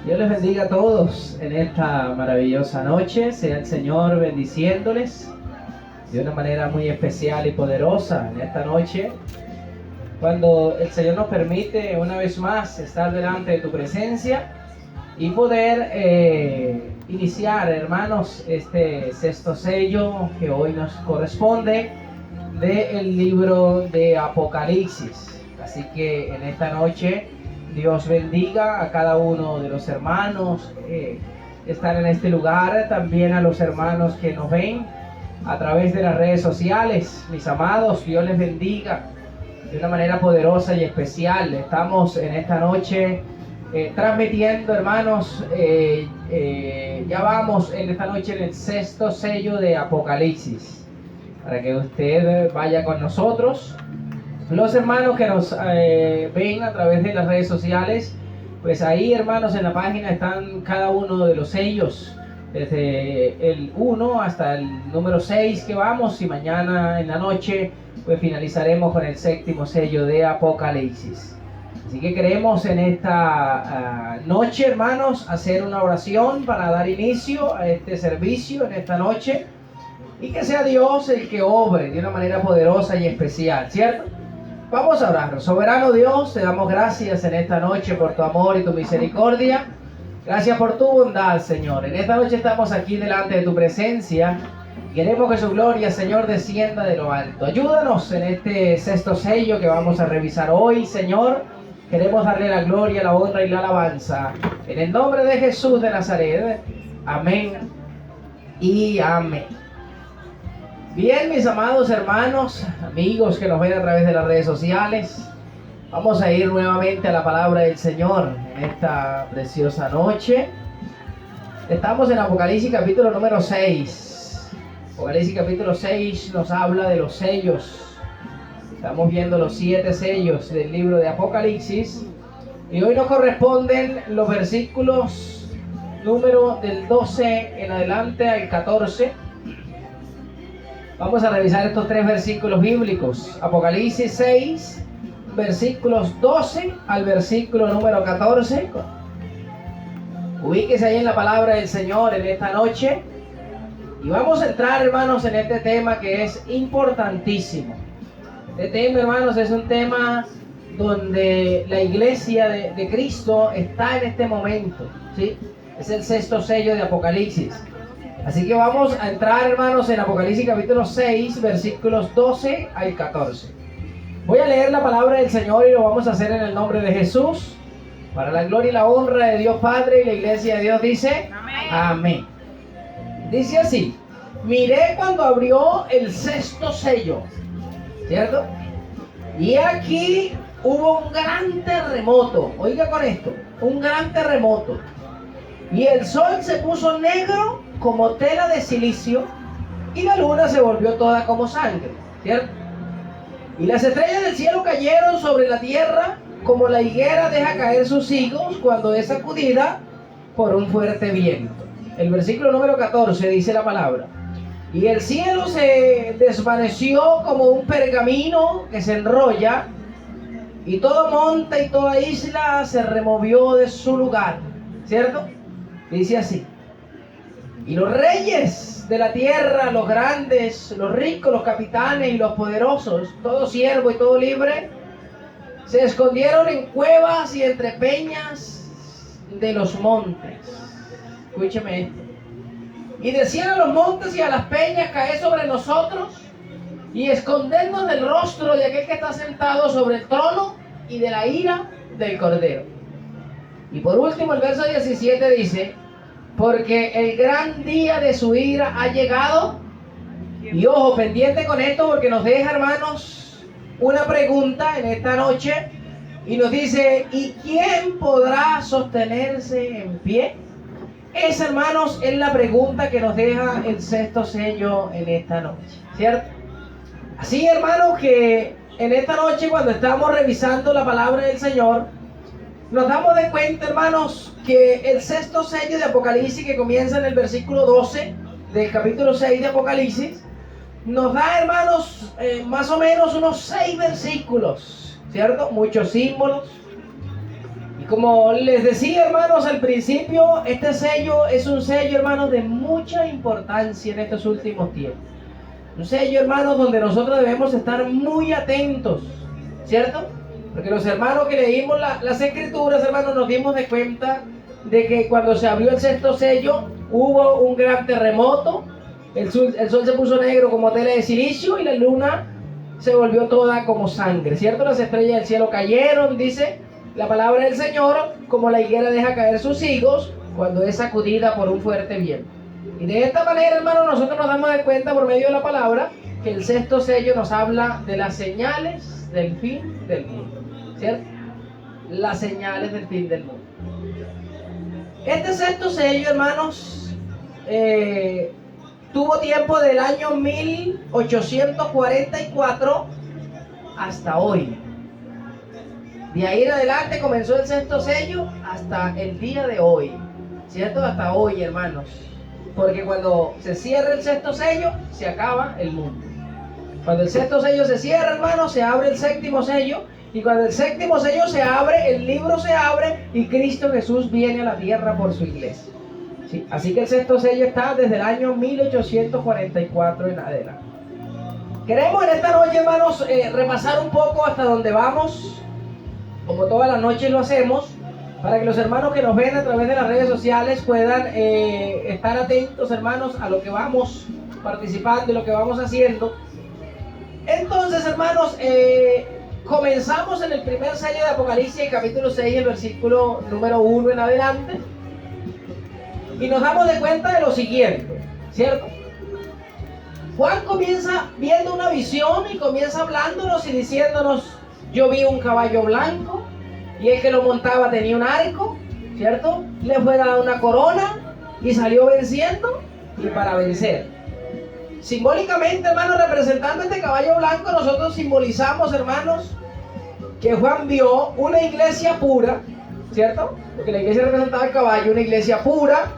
Dios les bendiga a todos en esta maravillosa noche. Sea el Señor bendiciéndoles de una manera muy especial y poderosa en esta noche, cuando el Señor nos permite una vez más estar delante de tu presencia y poder iniciar, hermanos, este sexto sello que hoy nos corresponde del libro de Apocalipsis. Así que en esta noche Dios bendiga a cada uno de los hermanos que están en este lugar, también a los hermanos que nos ven a través de las redes sociales. Mis amados, Dios les bendiga de una manera poderosa y especial. Estamos en esta noche transmitiendo, hermanos, ya vamos en esta noche en el sexto sello de Apocalipsis, para que usted vaya con nosotros. Los hermanos que nos ven a través de las redes sociales, pues ahí, hermanos, en la página están cada uno de los sellos, desde el 1 hasta el número 6 que vamos, y mañana en la noche pues finalizaremos con el séptimo sello de Apocalipsis. Así que queremos en esta noche, hermanos, hacer una oración para dar inicio a este servicio en esta noche, y que sea Dios el que obre de una manera poderosa y especial, ¿cierto? Vamos a orar. Soberano Dios, te damos gracias en esta noche por tu amor y tu misericordia. Gracias por tu bondad, Señor. En esta noche estamos aquí delante de tu presencia. Queremos que su gloria, Señor, descienda de lo alto. Ayúdanos en este sexto sello que vamos a revisar hoy, Señor. Queremos darle la gloria, la honra y la alabanza. En el nombre de Jesús de Nazaret. Amén y amén. Bien, mis amados hermanos, amigos que nos ven a través de las redes sociales, vamos a ir nuevamente a la palabra del Señor en esta preciosa noche. Estamos en Apocalipsis capítulo número 6. Apocalipsis capítulo 6 nos habla de los sellos. Estamos viendo los 7 sellos del libro de Apocalipsis, y hoy nos corresponden los versículos número del 12 en adelante al 14. Vamos a revisar estos 3 versículos bíblicos. Apocalipsis 6, versículos 12 al versículo número 14. Ubíquese ahí en la palabra del Señor en esta noche. Y vamos a entrar, hermanos, en este tema que es importantísimo. Este tema, hermanos, es un tema donde la iglesia de Cristo está en este momento, ¿sí? Es el sexto sello de Apocalipsis. Así que vamos a entrar, hermanos, en Apocalipsis capítulo 6, versículos 12 al 14. Voy a leer la palabra del Señor y lo vamos a hacer en el nombre de Jesús, para la gloria y la honra de Dios Padre. Y la iglesia de Dios dice: amén. Amén. Dice así: miré cuando abrió el sexto sello, ¿cierto? Y aquí hubo un gran terremoto. Oiga con esto, un gran terremoto. Y el sol se puso negro como tela de silicio, y la luna se volvió toda como sangre, ¿cierto? Y las estrellas del cielo cayeron sobre la tierra, como la higuera deja caer sus higos cuando es sacudida por un fuerte viento. El versículo número 14 dice la palabra: y el cielo se desvaneció como un pergamino que se enrolla, y todo monte y toda isla se removió de su lugar, ¿cierto? Dice así: y los reyes de la tierra, los grandes, los ricos, los capitanes y los poderosos, todo siervo y todo libre, se escondieron en cuevas y entre peñas de los montes. Escúcheme esto. Y decían a los montes y a las peñas: caed sobre nosotros y escondernos del rostro de aquel que está sentado sobre el trono y de la ira del Cordero. Y por último, el verso 17 dice: porque el gran día de su ira ha llegado. Y ojo, pendiente con esto, porque nos deja, hermanos, una pregunta en esta noche, y nos dice: ¿y quién podrá sostenerse en pie? Esa, hermanos, es la pregunta que nos deja el sexto sello en esta noche, ¿cierto? Así, hermanos, que en esta noche, cuando estamos revisando la palabra del Señor, nos damos de cuenta, hermanos, que el sexto sello de Apocalipsis, que comienza en el versículo 12 del capítulo 6 de Apocalipsis, nos da, hermanos, más o menos unos 6 versículos, ¿cierto? Muchos símbolos. Como les decía, hermanos, al principio, este sello es un sello, hermanos, de mucha importancia en estos últimos tiempos. Un sello, hermanos, donde nosotros debemos estar muy atentos, ¿cierto? Porque los hermanos que leímos las escrituras, hermanos, nos dimos de cuenta de que cuando se abrió el sexto sello, hubo un gran terremoto, el sol se puso negro como tela de silicio y la luna se volvió toda como sangre, ¿cierto? Las estrellas del cielo cayeron, dice la palabra del Señor, como la higuera deja caer sus higos cuando es sacudida por un fuerte viento. Y de esta manera, hermanos, nosotros nos damos de cuenta por medio de la palabra que el sexto sello nos habla de las señales del fin del mundo, ¿cierto? Las señales del fin del mundo. Este sexto sello, hermanos, tuvo tiempo del año 1844 hasta hoy. De ahí en adelante comenzó el sexto sello hasta el día de hoy, ¿cierto? Hasta hoy, hermanos. Porque cuando se cierra el sexto sello, se acaba el mundo. Cuando el sexto sello se cierra, hermanos, se abre el séptimo sello. Y cuando el séptimo sello se abre, el libro se abre y Cristo Jesús viene a la tierra por su iglesia. ¿Sí? Así que el sexto sello está desde el año 1844 en adelante. Queremos en esta noche, hermanos, repasar un poco hasta donde vamos, como todas las noches lo hacemos, para que los hermanos que nos ven a través de las redes sociales puedan estar atentos, hermanos, a lo que vamos participando y lo que vamos haciendo. Entonces, hermanos, comenzamos en el primer sello de Apocalipsis, capítulo 6, el versículo número 1 en adelante, y nos damos de cuenta de lo siguiente, ¿cierto? Juan comienza viendo una visión y comienza hablándonos y diciéndonos: yo vi un caballo blanco y el que lo montaba tenía un arco, ¿cierto? Le fue dada una corona y salió venciendo y para vencer. Simbólicamente, hermanos, representando este caballo blanco, nosotros simbolizamos, hermanos, que Juan vio una iglesia pura, ¿cierto? Porque la iglesia representaba el caballo, una iglesia pura,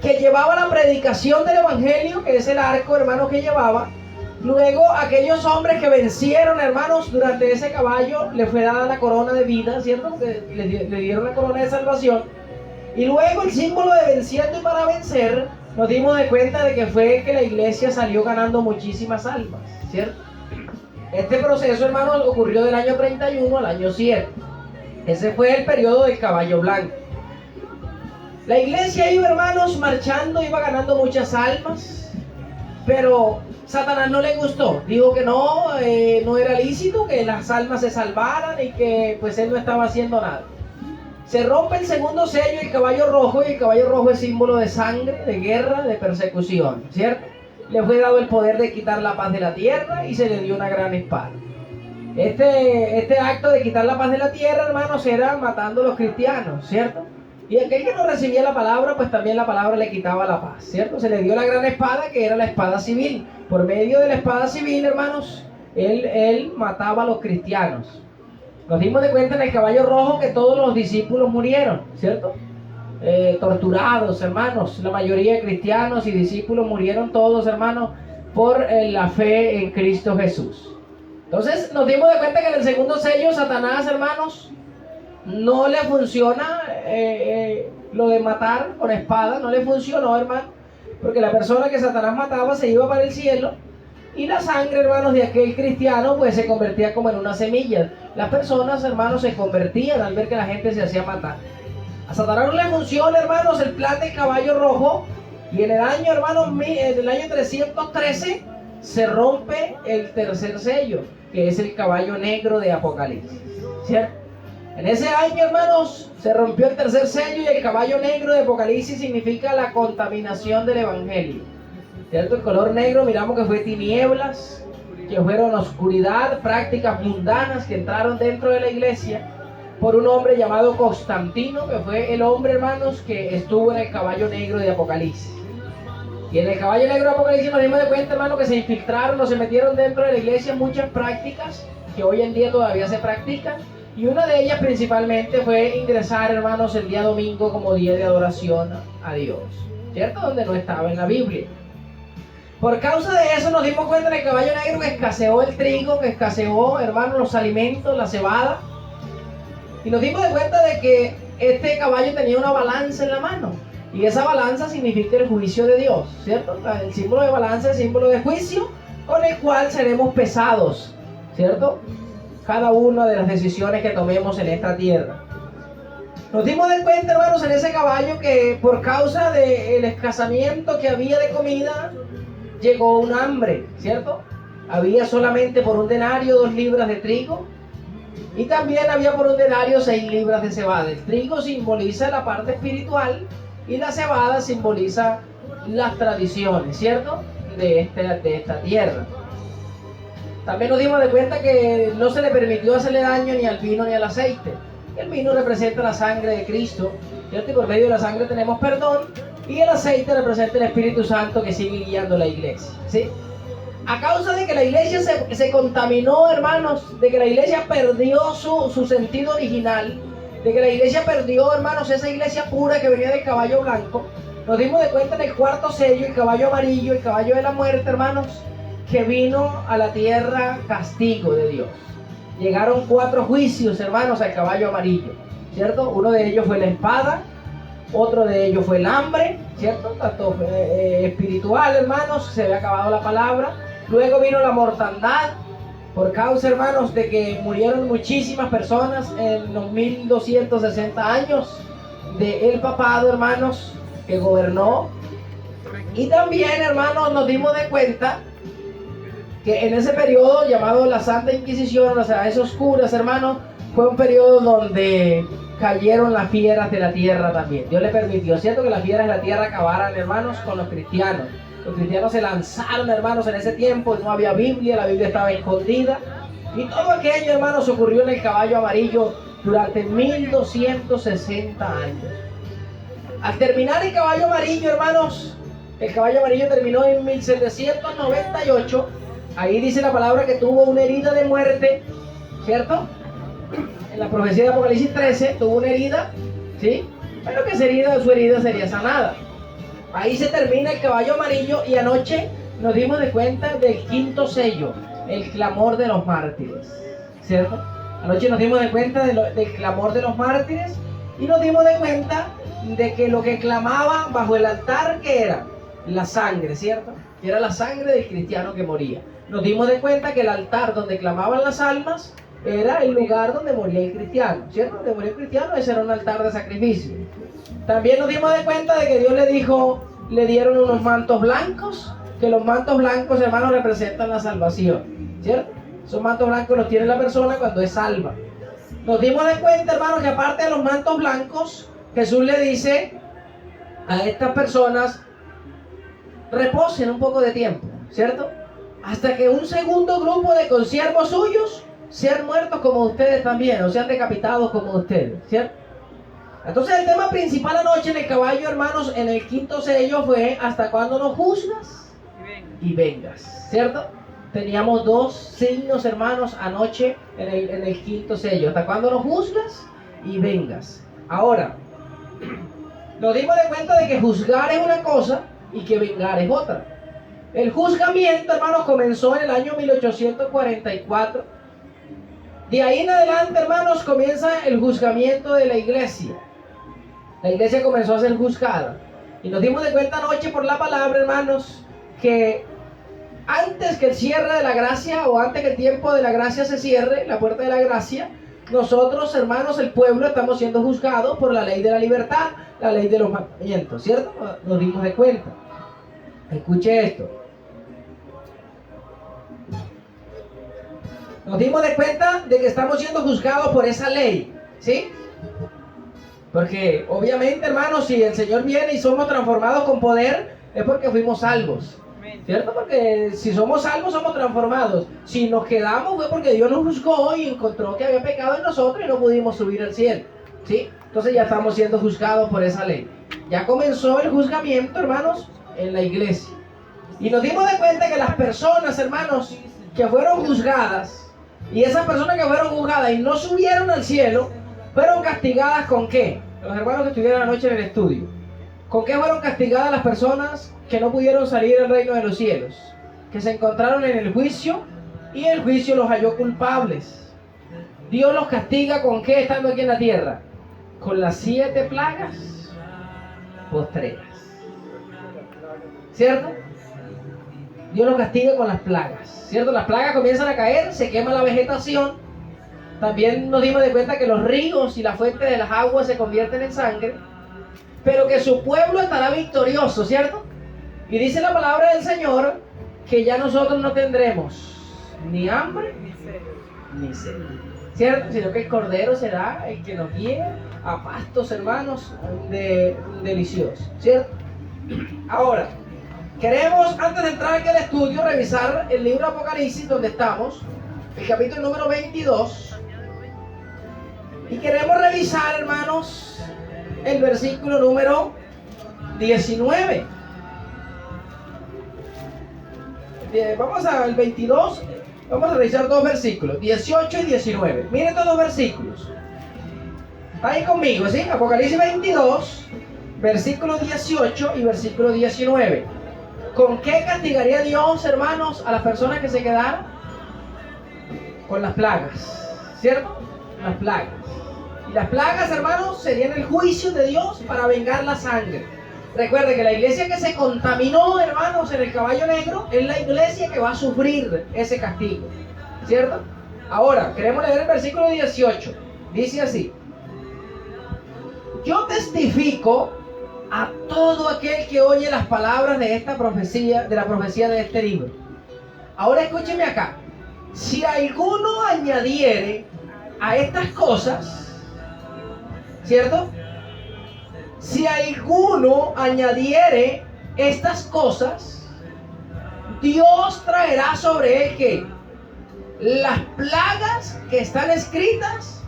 que llevaba la predicación del evangelio, que es el arco, hermanos, que llevaba. Luego, aquellos hombres que vencieron, hermanos, durante ese caballo, le fue dada la corona de vida, ¿cierto? Que le dieron la corona de salvación. Y luego el símbolo de venciendo y para vencer, nos dimos de cuenta de que fue que la iglesia salió ganando muchísimas almas, ¿cierto? Este proceso, hermanos, ocurrió del año 31 al año 7. Ese fue el periodo del caballo blanco. La iglesia iba, hermanos, marchando, iba ganando muchas almas, pero Satanás no le gustó. Dijo que no era lícito que las almas se salvaran y que pues él no estaba haciendo nada. Se rompe el segundo sello, el caballo rojo, y el caballo rojo es símbolo de sangre, de guerra, de persecución, ¿cierto? Le fue dado el poder de quitar la paz de la tierra y se le dio una gran espada. Este acto de quitar la paz de la tierra, hermanos, era matando a los cristianos, ¿cierto? Y aquel que no recibía la palabra, pues también la palabra le quitaba la paz, ¿cierto? Se le dio la gran espada, que era la espada civil. Por medio de la espada civil, hermanos, él mataba a los cristianos. Nos dimos de cuenta en el caballo rojo que todos los discípulos murieron, ¿cierto? Torturados, hermanos. La mayoría de cristianos y discípulos murieron todos, hermanos, por la fe en Cristo Jesús. Entonces nos dimos de cuenta que en el segundo sello, Satanás, hermanos, no le funciona lo de matar con espada, no le funcionó, hermano, porque la persona que Satanás mataba se iba para el cielo y la sangre, hermanos, de aquel cristiano pues se convertía como en una semilla. Las personas, hermanos, se convertían al ver que la gente se hacía matar. A Satanás no le funciona, hermanos, el plan del caballo rojo, y en el año, hermanos, en el año 313 se rompe el tercer sello, que es el caballo negro de Apocalipsis, ¿cierto? En ese año, hermanos, se rompió el tercer sello y el caballo negro de Apocalipsis significa la contaminación del evangelio, ¿cierto? El color negro, miramos que fue tinieblas, que fueron oscuridad, prácticas mundanas que entraron dentro de la iglesia por un hombre llamado Constantino, que fue el hombre, hermanos, que estuvo en el caballo negro de Apocalipsis. Y en el caballo negro de Apocalipsis nos dimos de cuenta, hermanos, que se infiltraron o se metieron dentro de la iglesia muchas prácticas que hoy en día todavía se practican. Y una de ellas principalmente fue ingresar, hermanos, el día domingo como día de adoración a Dios, ¿cierto? Donde no estaba en la Biblia. Por causa de eso nos dimos cuenta en el caballo negro que escaseó el trigo, que escaseó, hermanos, los alimentos, la cebada. Y nos dimos de cuenta de que este caballo tenía una balanza en la mano. Y esa balanza significa el juicio de Dios, ¿cierto? El símbolo de balanza es el símbolo de juicio con el cual seremos pesados, ¿cierto? Cada una de las decisiones que tomemos en esta tierra. Nos dimos de cuenta, hermanos, en ese caballo que por causa del escasamiento que había de comida, llegó un hambre, ¿cierto? Había solamente por un denario 2 libras de trigo y también había por un denario 6 libras de cebada. El trigo simboliza la parte espiritual y la cebada simboliza las tradiciones, ¿cierto? De esta tierra. También nos dimos de cuenta que no se le permitió hacerle daño ni al vino ni al aceite. El vino representa la sangre de Cristo, ¿cierto? Y por medio de la sangre tenemos perdón. Y el aceite representa el Espíritu Santo que sigue guiando la iglesia, ¿sí? A causa de que la iglesia se contaminó, hermanos, de que la iglesia perdió su sentido original, de que la iglesia perdió, hermanos, esa iglesia pura que venía del caballo blanco, nos dimos de cuenta en el 4º sello, el caballo amarillo, el caballo de la muerte, hermanos, que vino a la tierra castigo de Dios. Llegaron 4 juicios, hermanos, al caballo amarillo, ¿cierto? Uno de ellos fue la espada, otro de ellos fue el hambre, ¿cierto? Tanto espiritual, hermanos, se había acabado la palabra. Luego vino la mortandad, por causa, hermanos, de que murieron muchísimas personas en los 1260 años del papado, hermanos, que gobernó. Y también, hermanos, nos dimos de cuenta que en ese periodo llamado la Santa Inquisición, las edades oscuras, hermanos, fue un periodo donde cayeron las fieras de la tierra también. Dios le permitió, ¿cierto?, que las fieras de la tierra acabaran, hermanos, con los cristianos. Los cristianos se lanzaron, hermanos, en ese tiempo. No había Biblia, la Biblia estaba escondida. Y todo aquello, hermanos, ocurrió en el caballo amarillo durante 1260 años. Al terminar el caballo amarillo, hermanos, el caballo amarillo terminó en 1798. Ahí dice la palabra que tuvo una herida de muerte, ¿cierto? En la profecía de Apocalipsis 13 tuvo una herida, ¿sí? Pero que su herida sería sanada. Ahí se termina el caballo amarillo y anoche nos dimos de cuenta del 5º sello, el clamor de los mártires, ¿cierto? Anoche nos dimos de cuenta del clamor de los mártires y nos dimos de cuenta de que lo que clamaban bajo el altar, ¿qué era? La sangre, ¿cierto? Que era la sangre del cristiano que moría. Nos dimos de cuenta que el altar donde clamaban las almas era el lugar donde moría el cristiano, ¿cierto? Donde moría el cristiano, ese era un altar de sacrificio. También nos dimos de cuenta de que Dios le dieron unos mantos blancos, que los mantos blancos, hermanos, representan la salvación, ¿cierto? Esos mantos blancos los tiene la persona cuando es salva. Nos dimos de cuenta, hermanos, que aparte de los mantos blancos, Jesús le dice a estas personas, reposen un poco de tiempo, ¿cierto? Hasta que un segundo grupo de consiervos suyos sean muertos como ustedes también, o sean decapitados como ustedes, ¿cierto? Entonces el tema principal anoche en el caballo, hermanos, en el 5º sello fue ¿hasta cuándo nos juzgas y vengas? ¿Cierto? Teníamos 2 signos, hermanos, anoche en el 5º sello. ¿Hasta cuándo nos juzgas y vengas? Ahora, nos dimos de cuenta de que juzgar es una cosa y que vengar es otra. El juzgamiento, hermanos, comenzó en el año 1844. De ahí en adelante, hermanos, comienza el juzgamiento de la iglesia. La iglesia comenzó a ser juzgada. Y nos dimos de cuenta anoche por la palabra, hermanos, que antes que el cierre de la gracia, o antes que el tiempo de la gracia se cierre, la puerta de la gracia, nosotros, hermanos, el pueblo, estamos siendo juzgados por la ley de la libertad, la ley de los mandamientos, ¿cierto? Nos dimos de cuenta. Escuche esto. Nos dimos de cuenta de que estamos siendo juzgados por esa ley, ¿sí? Porque obviamente, hermanos, si el Señor viene y somos transformados con poder, es porque fuimos salvos, ¿cierto? Porque si somos salvos, somos transformados. Si nos quedamos fue porque Dios nos juzgó y encontró que había pecado en nosotros y no pudimos subir al cielo, ¿sí? Entonces ya estamos siendo juzgados por esa ley. Ya comenzó el juzgamiento, hermanos, en la iglesia. Y nos dimos de cuenta que las personas, hermanos, que fueron juzgadas, y esas personas que fueron juzgadas y no subieron al cielo, fueron castigadas ¿con qué? Los hermanos que estuvieron anoche en el estudio. ¿Con qué fueron castigadas las personas que no pudieron salir al reino de los cielos? Que se encontraron en el juicio y el juicio los halló culpables. Dios los castiga ¿con qué estando aquí en la tierra? Con las 7 plagas postreras. ¿Cierto? Dios los castiga con las plagas. ¿Cierto? Las plagas comienzan a caer, se quema la vegetación. También nos dimos de cuenta que los ríos y la fuente de las aguas se convierten en sangre. Pero que su pueblo estará victorioso, ¿cierto? Y dice la palabra del Señor que ya nosotros no tendremos ni hambre ni sed, ¿cierto? Sino que el Cordero será el que nos guíe a pastos, hermanos, deliciosos, ¿cierto? Ahora, queremos, antes de entrar aquí al estudio, revisar el libro Apocalipsis, donde estamos, el capítulo número 22. Y queremos revisar, hermanos, el versículo número 19. Vamos al 22, vamos a revisar 2 versículos, 18 y 19. Miren estos 2 versículos. ¿Está ahí conmigo, sí? Apocalipsis 22, versículo 18 y versículo 19. ¿Con qué castigaría Dios, hermanos, a las personas que se quedaran? Con las plagas, ¿cierto? Las plagas. Y las plagas, hermanos, serían el juicio de Dios para vengar la sangre. Recuerden que la iglesia que se contaminó, hermanos, en el caballo negro, es la iglesia que va a sufrir ese castigo, ¿cierto? Ahora, queremos leer el versículo 18. Dice así: yo testifico a todo aquel que oye las palabras de esta profecía, de la profecía de este libro. Ahora escúcheme acá. Si alguno añadiere a estas cosas, ¿cierto? Si alguno añadiere estas cosas, Dios traerá sobre él ¿qué? Las plagas que están escritas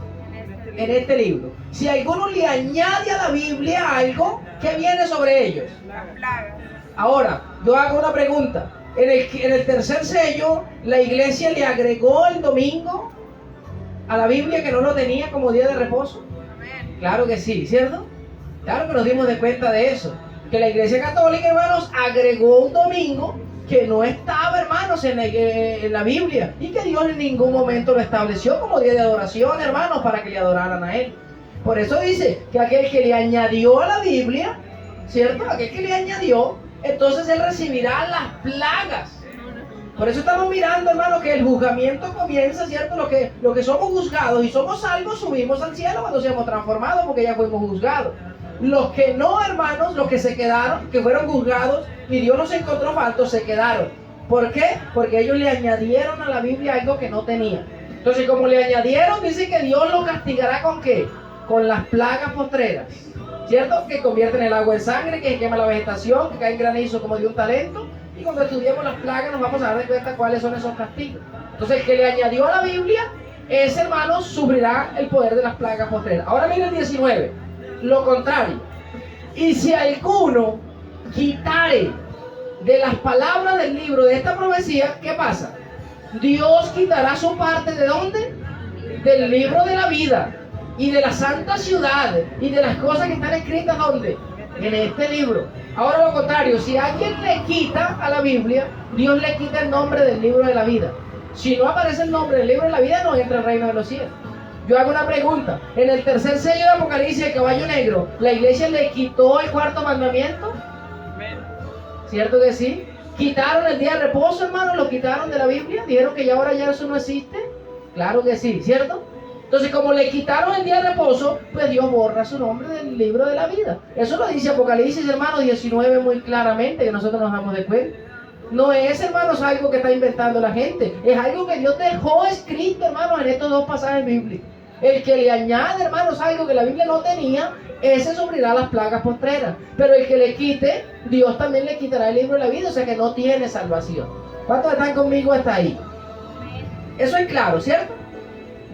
en este libro. Si alguno le añade a la Biblia algo, ¿qué viene sobre ellos? Las plagas. Ahora, yo hago una pregunta. En el tercer sello, ¿la iglesia le agregó el domingo a la Biblia que no lo tenía como día de reposo? Claro que sí, ¿cierto? Claro que nos dimos de cuenta de eso. Que la iglesia católica, hermanos, agregó un domingo que no estaba, hermanos, en la Biblia. Y que Dios en ningún momento lo estableció como día de adoración, hermanos, para que le adoraran a Él. Por eso dice que aquel que le añadió a la Biblia, ¿cierto? Aquel que le añadió, entonces él recibirá las plagas. Por eso estamos mirando, hermano, que el juzgamiento comienza, ¿cierto? Lo que somos juzgados y somos salvos, subimos al cielo cuando seamos transformados, porque ya fuimos juzgados. Los que no, hermanos, los que se quedaron, que fueron juzgados y Dios los encontró faltos, se quedaron. ¿Por qué? Porque ellos le añadieron a la Biblia algo que no tenían. Entonces, como le añadieron, dice que Dios los castigará ¿con qué? Con las plagas postreras, ¿cierto? Que convierten el agua en sangre, que quema la vegetación, que cae en granizo como de un talento. Y cuando estudiemos las plagas nos vamos a dar de cuenta cuáles son esos castigos. Entonces, el que le añadió a la Biblia, ese, hermano, sufrirá el poder de las plagas postreras. Ahora miren el 19. Lo contrario. Y si alguno quitare de las palabras del libro de esta profecía, ¿qué pasa? Dios quitará su parte ¿de dónde? Del libro de la vida y de la santa ciudad y de las cosas que están escritas ¿dónde? En este libro. Ahora lo contrario, si alguien le quita a la Biblia, Dios le quita el nombre del libro de la vida. Si no aparece el nombre del libro de la vida, no entra el reino de los cielos. Yo hago una pregunta. En el tercer sello de Apocalipsis, el caballo negro, ¿la iglesia le quitó el 4º mandamiento? ¿Cierto que sí? ¿Quitaron el día de reposo, hermano? ¿Lo quitaron de la Biblia? ¿Dijeron que ya ahora ya eso no existe? Claro que sí, ¿cierto? Entonces, como le quitaron el día de reposo, pues Dios borra su nombre del libro de la vida. Eso lo dice Apocalipsis, hermano, 19 muy claramente, que nosotros nos damos de cuenta. No es, hermanos, algo que está inventando la gente. Es algo que Dios dejó escrito, hermanos, en estos 2 pasajes bíblicos. El que le añade, hermanos, algo que la Biblia no tenía, ese sufrirá las plagas postreras. Pero el que le quite, Dios también le quitará el libro de la vida, o sea que no tiene salvación. ¿Cuántos están conmigo hasta ahí? Eso es claro, ¿cierto?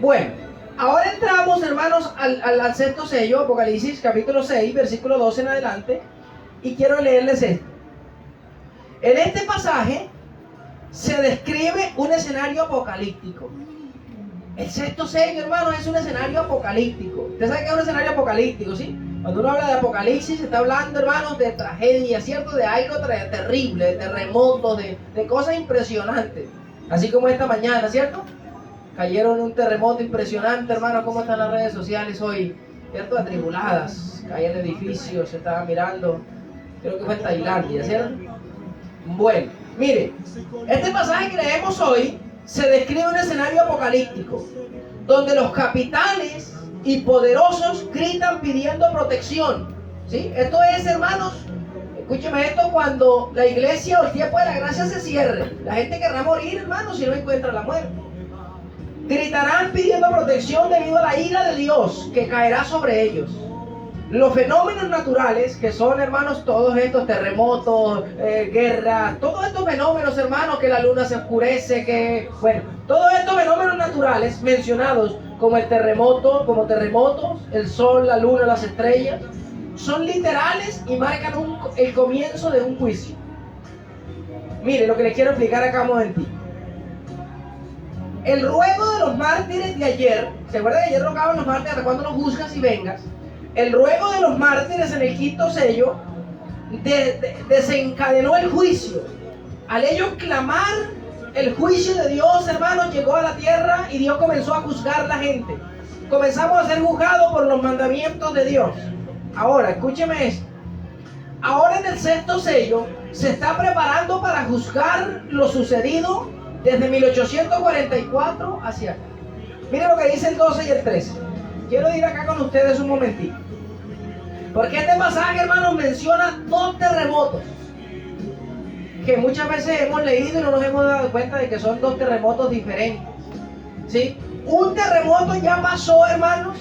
Bueno, ahora entramos, hermanos, al sexto sello, Apocalipsis, capítulo 6, versículo 12 en adelante, y quiero leerles esto. En este pasaje se describe un escenario apocalíptico. El sexto sello, hermano, es un escenario apocalíptico. Usted sabe que es un escenario apocalíptico, ¿sí? Cuando uno habla de apocalipsis, se está hablando, hermanos, de tragedia, ¿cierto? De algo terrible, de terremotos, de cosas impresionantes. Así como esta mañana, ¿cierto? cayeron en un terremoto impresionante, hermano. ¿Cómo están las redes sociales hoy? ¿Cierto? Atribuladas, caían edificios, se estaban mirando, creo que fue en Tailandia, ¿cierto? Bueno, mire, este pasaje que leemos hoy se describe un escenario apocalíptico, donde los capitanes y poderosos gritan pidiendo protección, ¿sí? Esto es, hermanos, escúcheme esto, cuando la iglesia o el tiempo de la gracia se cierre, la gente querrá morir, hermanos, si no encuentra la muerte. Gritarán pidiendo protección debido a la ira de Dios que caerá sobre ellos. Los fenómenos naturales, que son, hermanos, todos estos terremotos, guerras, todos estos fenómenos, hermanos, que la luna se oscurece, todos estos fenómenos naturales mencionados como el terremoto, como terremotos, el sol, la luna, las estrellas, son literales y marcan el comienzo de un juicio. Mire lo que les quiero explicar acá un momentito. El ruego de los mártires de ayer, ¿se acuerdan que ayer rogaban los mártires hasta cuando nos juzgas y vengas? El ruego de los mártires en el quinto sello desencadenó el juicio. Al ellos clamar, el juicio de Dios, hermanos, llegó a la tierra y Dios comenzó a juzgar a la gente. Comenzamos a ser juzgados por los mandamientos de Dios. Ahora, escúcheme esto. Ahora en el sexto sello se está preparando para juzgar lo sucedido desde 1844 hacia acá. Miren lo que dice el 12 y el 13. Quiero ir acá con ustedes un momentito. Porque este pasaje, hermanos, menciona dos terremotos que muchas veces hemos leído y no nos hemos dado cuenta de que son dos terremotos diferentes, ¿sí? Un terremoto ya pasó, hermanos,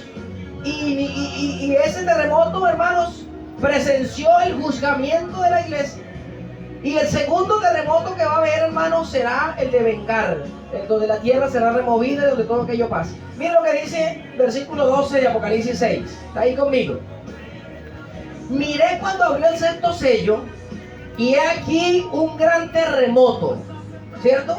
y ese terremoto, hermanos, presenció el juzgamiento de la iglesia. Y el segundo terremoto que va a haber, hermanos, será el de vengar, donde la tierra será removida y donde todo aquello pase. Miren lo que dice versículo 12 de Apocalipsis 6. ¿Está ahí conmigo? Miré cuando abrió el sexto sello, y he aquí un gran terremoto, ¿cierto?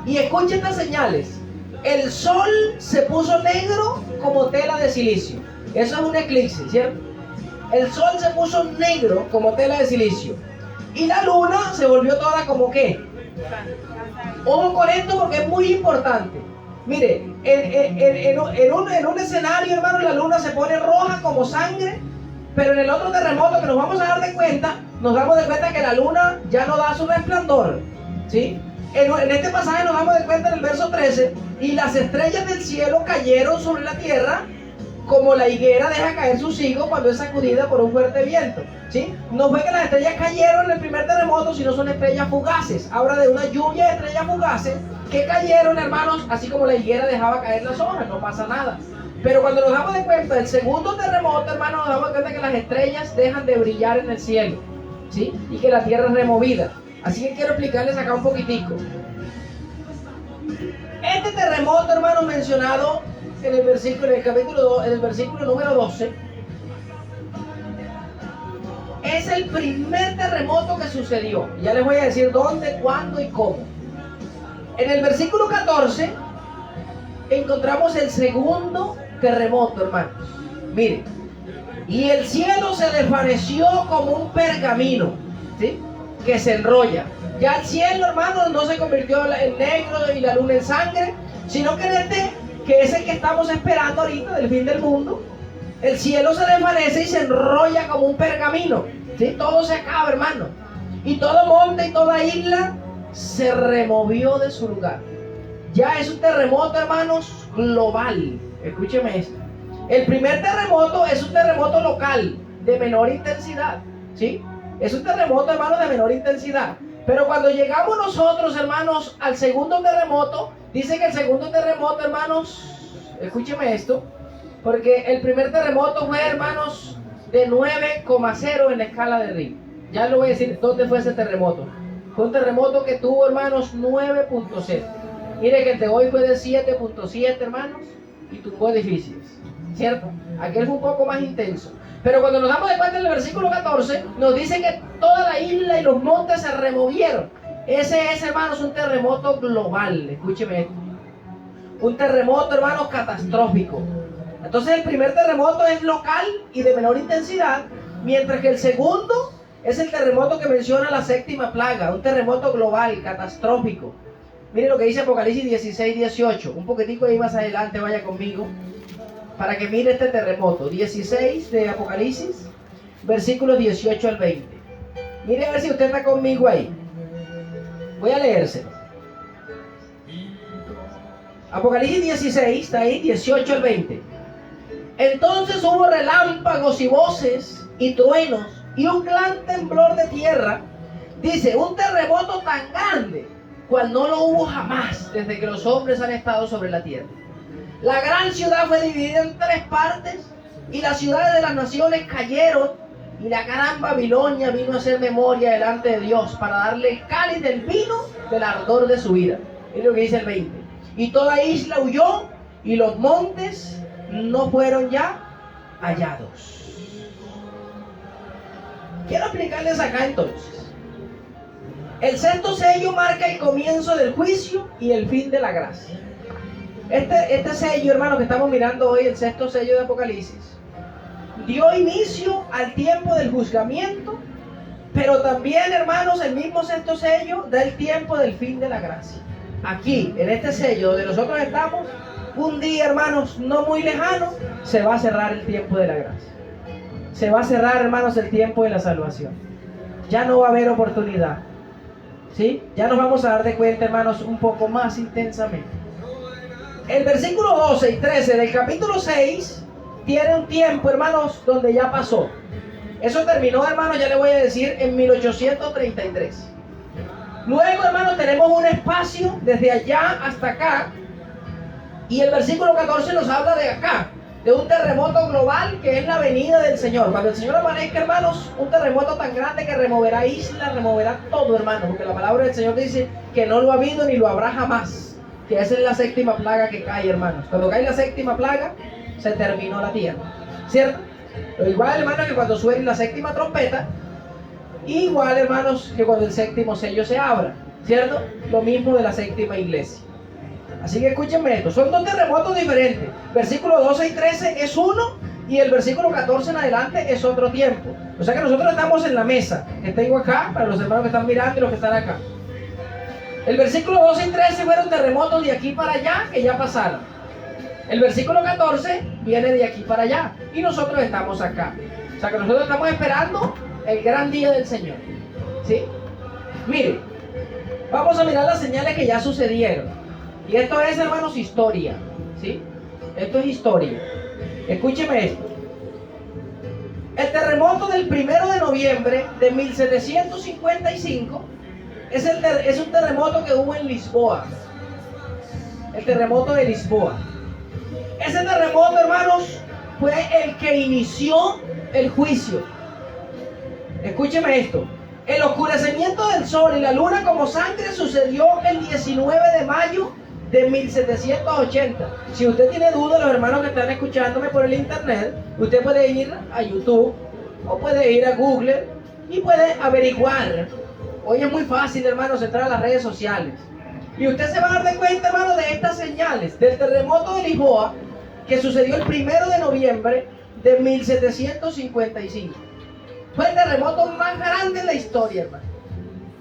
Y escuchen estas señales. El sol se puso negro como tela de silicio. Eso es un eclipse, ¿cierto? El sol se puso negro como tela de silicio. Y la luna se volvió toda como ¿qué? Ojo con esto porque es muy importante. Mire, en un escenario, hermano, la luna se pone roja como sangre. Pero en el otro terremoto que nos vamos a dar de cuenta, nos damos de cuenta que la luna ya no da su resplandor, ¿sí? En este pasaje nos damos de cuenta en el verso 13, y las estrellas del cielo cayeron sobre la tierra como la higuera deja caer sus higos cuando es sacudida por un fuerte viento, ¿sí? No fue que las estrellas cayeron en el primer terremoto, sino son estrellas fugaces. Habla de una lluvia de estrellas fugaces que cayeron, hermanos, así como la higuera dejaba caer las hojas, no pasa nada. Pero cuando nos damos de cuenta del segundo terremoto, hermanos, nos damos de cuenta que las estrellas dejan de brillar en el cielo, ¿sí? Y que la tierra es removida. Así que quiero explicarles acá un poquitico. Este terremoto, hermanos, mencionado en el versículo, en el capítulo 2, en el versículo número 12, es el primer terremoto que sucedió. Ya les voy a decir dónde, cuándo y cómo. En el versículo 14 encontramos el segundo terremoto, hermanos. Miren, y el cielo se desvaneció como un pergamino, ¿sí? Que se enrolla. Ya el cielo, hermanos, no se convirtió en negro y la luna en sangre, sino que en este, que es el que estamos esperando ahorita, del fin del mundo, el cielo se desvanece y se enrolla como un pergamino, ¿sí? Todo se acaba, hermano. Y todo monte y toda isla se removió de su lugar. Ya es un terremoto, hermanos, global. Escúcheme esto. El primer terremoto es un terremoto local, de menor intensidad, ¿sí? Es un terremoto, hermanos, de menor intensidad. Pero cuando llegamos nosotros, hermanos, al segundo terremoto, dice que el segundo terremoto, hermanos, escúcheme esto, porque el primer terremoto fue, hermanos, de 9,0 en la escala de Richter. Ya le voy a decir dónde fue ese terremoto. Fue un terremoto que tuvo, hermanos, 9,0. Mire que el de hoy fue de 7,7, hermanos, y tumbó edificios, ¿cierto? Aquel fue un poco más intenso. Pero cuando nos damos de cuenta en el versículo 14, nos dice que toda la isla y los montes se removieron. Ese es, hermanos, un terremoto global. Escúcheme esto. Un terremoto, hermanos, catastrófico. Entonces el primer terremoto es local y de menor intensidad, mientras que el segundo es el terremoto que menciona la séptima plaga, un terremoto global, catastrófico. Mire lo que dice Apocalipsis 16, 18. Un poquitico ahí más adelante, vaya conmigo, para que mire este terremoto. 16 de Apocalipsis, versículos 18 al 20. Mire a ver si usted está conmigo ahí. Voy a leérselo. Apocalipsis 16, está ahí, 18 al 20. Entonces hubo relámpagos y voces y truenos y un gran temblor de tierra. Dice, un terremoto tan grande cual no lo hubo jamás desde que los hombres han estado sobre la tierra. La gran ciudad fue dividida en 3 partes y las ciudades de las naciones cayeron y la gran Babilonia vino a hacer memoria delante de Dios para darle el cáliz del vino del ardor de su ira. Es lo que dice el 20. Y toda isla huyó y los montes no fueron ya hallados. Quiero explicarles acá entonces. El 6º sello marca el comienzo del juicio y el fin de la gracia. Este sello, hermano, que estamos mirando hoy, el 6º sello de Apocalipsis, dio inicio al tiempo del juzgamiento, pero también, hermanos, el mismo 6º sello da el tiempo del fin de la gracia. Aquí, en este sello donde nosotros estamos, un día, hermanos, no muy lejano, se va a cerrar el tiempo de la gracia. Se va a cerrar, hermanos, el tiempo de la salvación. Ya no va a haber oportunidad. ¿Sí? Ya nos vamos a dar de cuenta, hermanos, un poco más intensamente. El versículo 12 y 13 del capítulo 6 tiene un tiempo, hermanos, donde ya pasó. Eso terminó, hermanos, ya le voy a decir, en 1833. Luego, hermanos, tenemos un espacio desde allá hasta acá. Y el versículo 14 nos habla de acá, de un terremoto global que es la venida del Señor. Cuando el Señor amanezca, hermanos, un terremoto tan grande que removerá islas, removerá todo, hermanos, porque la palabra del Señor dice que no lo ha habido ni lo habrá jamás, que esa es la 7ª plaga que cae, hermanos. Cuando cae la 7ª plaga, se terminó la tierra, ¿cierto? Pero igual, hermanos, que cuando suene la 7ª trompeta, igual, hermanos, que cuando el 7º sello se abra, ¿cierto? Lo mismo de la 7ª iglesia. Así que escúchenme esto, son 2 terremotos diferentes. Versículo 12 y 13 es uno y el versículo 14 en adelante es otro tiempo. O sea que nosotros estamos en la mesa que tengo acá, para los hermanos que están mirando y los que están acá. El versículo 12 y 13 fueron terremotos de aquí para allá que ya pasaron. El versículo 14 viene de aquí para allá y nosotros estamos acá. O sea que nosotros estamos esperando el gran día del Señor. ¿Sí? Mire, vamos a mirar las señales que ya sucedieron. Y esto es, hermanos, historia. ¿Sí? Esto es historia. Escúcheme esto. El terremoto del 1 de noviembre de 1755 es un terremoto que hubo en Lisboa. El terremoto de Lisboa. Ese terremoto, hermanos, fue el que inició el juicio. Escúcheme esto. El oscurecimiento del sol y la luna como sangre sucedió el 19 de mayo de 1780. Si usted tiene dudas, los hermanos que están escuchándome por el internet, usted puede ir a YouTube o puede ir a Google y puede averiguar. Hoy es muy fácil, hermanos, entrar a las redes sociales y usted se va a dar de cuenta, hermanos, de estas señales del terremoto de Lisboa que sucedió el 1 de noviembre de 1755. Fue el terremoto más grande en la historia, hermano.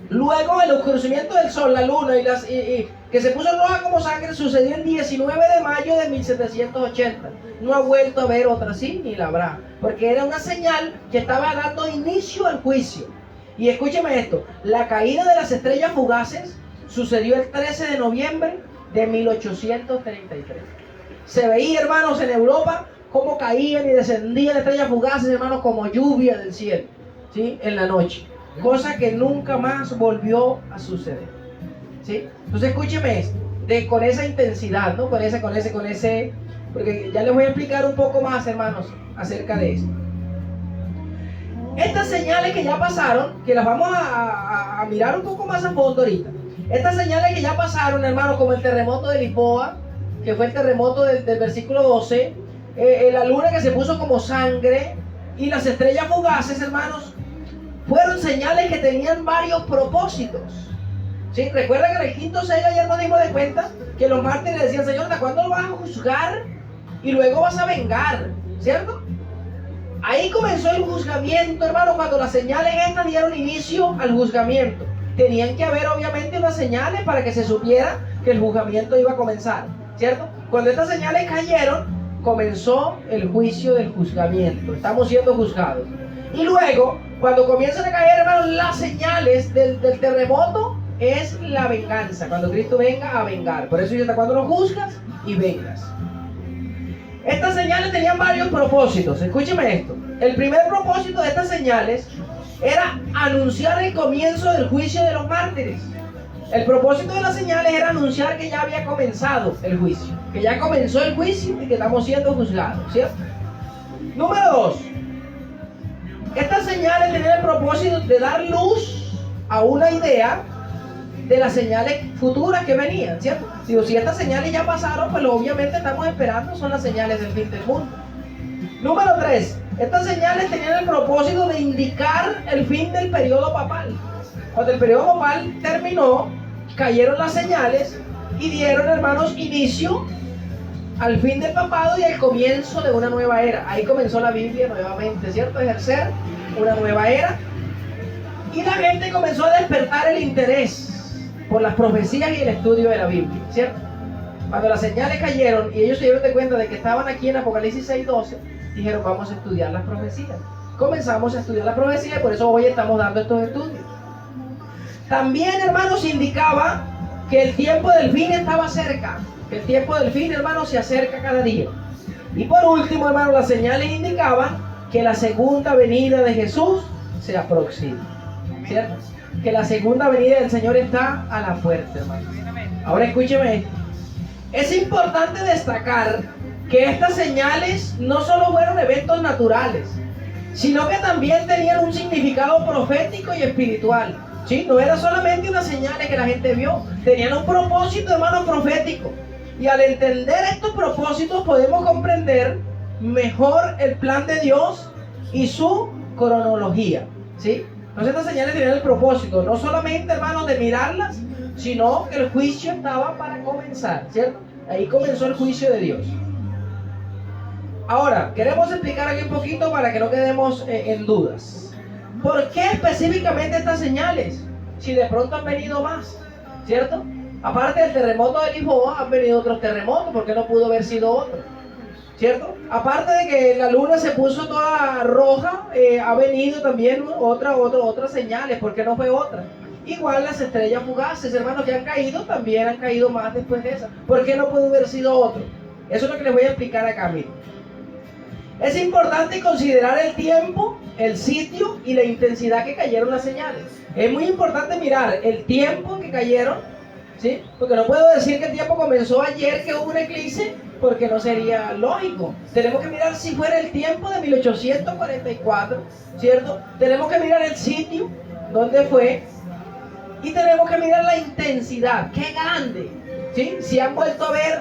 Luego el oscurecimiento del sol, la luna y que se puso roja como sangre sucedió el 19 de mayo de 1780. No ha vuelto a ver otra así, ni la habrá, porque era una señal que estaba dando inicio al juicio. Y escúcheme esto, la caída de las estrellas fugaces sucedió el 13 de noviembre de 1833. Se veía, hermanos, en Europa cómo caían y descendían estrellas fugaces, hermanos, como lluvia del cielo, ¿sí? En la noche. Cosa que nunca más volvió a suceder. ¿Sí? Entonces escúcheme esto, con esa intensidad, ¿no? Con ese, porque ya les voy a explicar un poco más, hermanos, acerca de esto. Estas señales que ya pasaron, que las vamos a mirar un poco más a fondo ahorita. Estas señales que ya pasaron, hermanos, como el terremoto de Lisboa, que fue el terremoto del versículo 12, la luna que se puso como sangre y las estrellas fugaces, hermanos, fueron señales que tenían varios propósitos. ¿Sí? Recuerda que en el 5.º sello ayer nos dimos de cuenta que los mártires decían: Señor, ¿hasta cuándo lo vas a juzgar? Y luego vas a vengar, ¿cierto? Ahí comenzó el juzgamiento, hermano, cuando las señales estas dieron inicio al juzgamiento. tenían que haber obviamente unas señales para que se supiera que el juzgamiento iba a comenzar, ¿cierto? Cuando estas señales cayeron, comenzó el juicio del juzgamiento. Estamos siendo juzgados. Y luego, cuando comienzan a caer, hermanos, las señales del terremoto, es la venganza. Cuando Cristo venga a vengar. Por eso dice, hasta cuando lo juzgas y vengas. Estas señales tenían varios propósitos. Escúcheme esto. El primer propósito de estas señales era anunciar el comienzo del juicio de los mártires. El propósito de las señales era anunciar que ya había comenzado el juicio, que ya comenzó el juicio y que estamos siendo juzgados, ¿cierto? Número 2. Estas señales tenían el propósito de dar luz a una idea de las señales futuras que venían, ¿cierto? Digo, si estas señales ya pasaron, pues obviamente estamos esperando son las señales del fin del mundo. Número 3. Estas señales tenían el propósito de indicar el fin del periodo papal. Cuando el periodo papal terminó, cayeron las señales y dieron, hermanos, inicio al fin del papado y al comienzo de una nueva era. Ahí comenzó la Biblia nuevamente, ¿cierto? Ejercer una nueva era. Y la gente comenzó a despertar el interés por las profecías y el estudio de la Biblia, ¿cierto? Cuando las señales cayeron y ellos se dieron de cuenta de que estaban aquí en Apocalipsis 6:12, dijeron, vamos a estudiar las profecías. Comenzamos a estudiar las profecías y por eso hoy estamos dando estos estudios. También, hermanos, indicaba que el tiempo del fin estaba cerca. Que el tiempo del fin, hermanos, se acerca cada día. Y por último, hermanos, las señales indicaban que la segunda venida de Jesús se aproxima, ¿cierto? Que la segunda venida del Señor está a la puerta, hermanos. Ahora escúcheme esto. Es importante destacar que estas señales no solo fueron eventos naturales, sino que también tenían un significado profético y espiritual. ¿Sí? No era solamente unas señales que la gente vio, tenían un propósito, hermano, profético. Y al entender estos propósitos podemos comprender mejor el plan de Dios y su cronología, ¿sí? Entonces estas señales tenían el propósito, no solamente, hermanos, de mirarlas, sino que el juicio estaba para comenzar, ¿cierto? Ahí comenzó el juicio de Dios. Ahora, queremos explicar aquí un poquito para que no quedemos en dudas. ¿Por qué específicamente estas señales? Si de pronto han venido más, ¿cierto? Aparte del terremoto de Lisboa, han venido otros terremotos, ¿por qué no pudo haber sido otro? ¿Cierto? Aparte de que la luna se puso toda roja, ha venido también otras señales, ¿por qué no fue otra? Igual las estrellas fugaces, hermanos, que han caído, también han caído más después de esa. ¿Por qué no pudo haber sido otro? Eso es lo que les voy a explicar acá, miren. Es importante considerar el tiempo, el sitio y la intensidad que cayeron las señales. Es muy importante mirar el tiempo que cayeron, ¿sí? Porque no puedo decir que el tiempo comenzó ayer que hubo un eclipse, porque no sería lógico. Tenemos que mirar si fuera el tiempo de 1844, ¿cierto? Tenemos que mirar el sitio, dónde fue, y tenemos que mirar la intensidad, qué grande, ¿sí? Si han vuelto a ver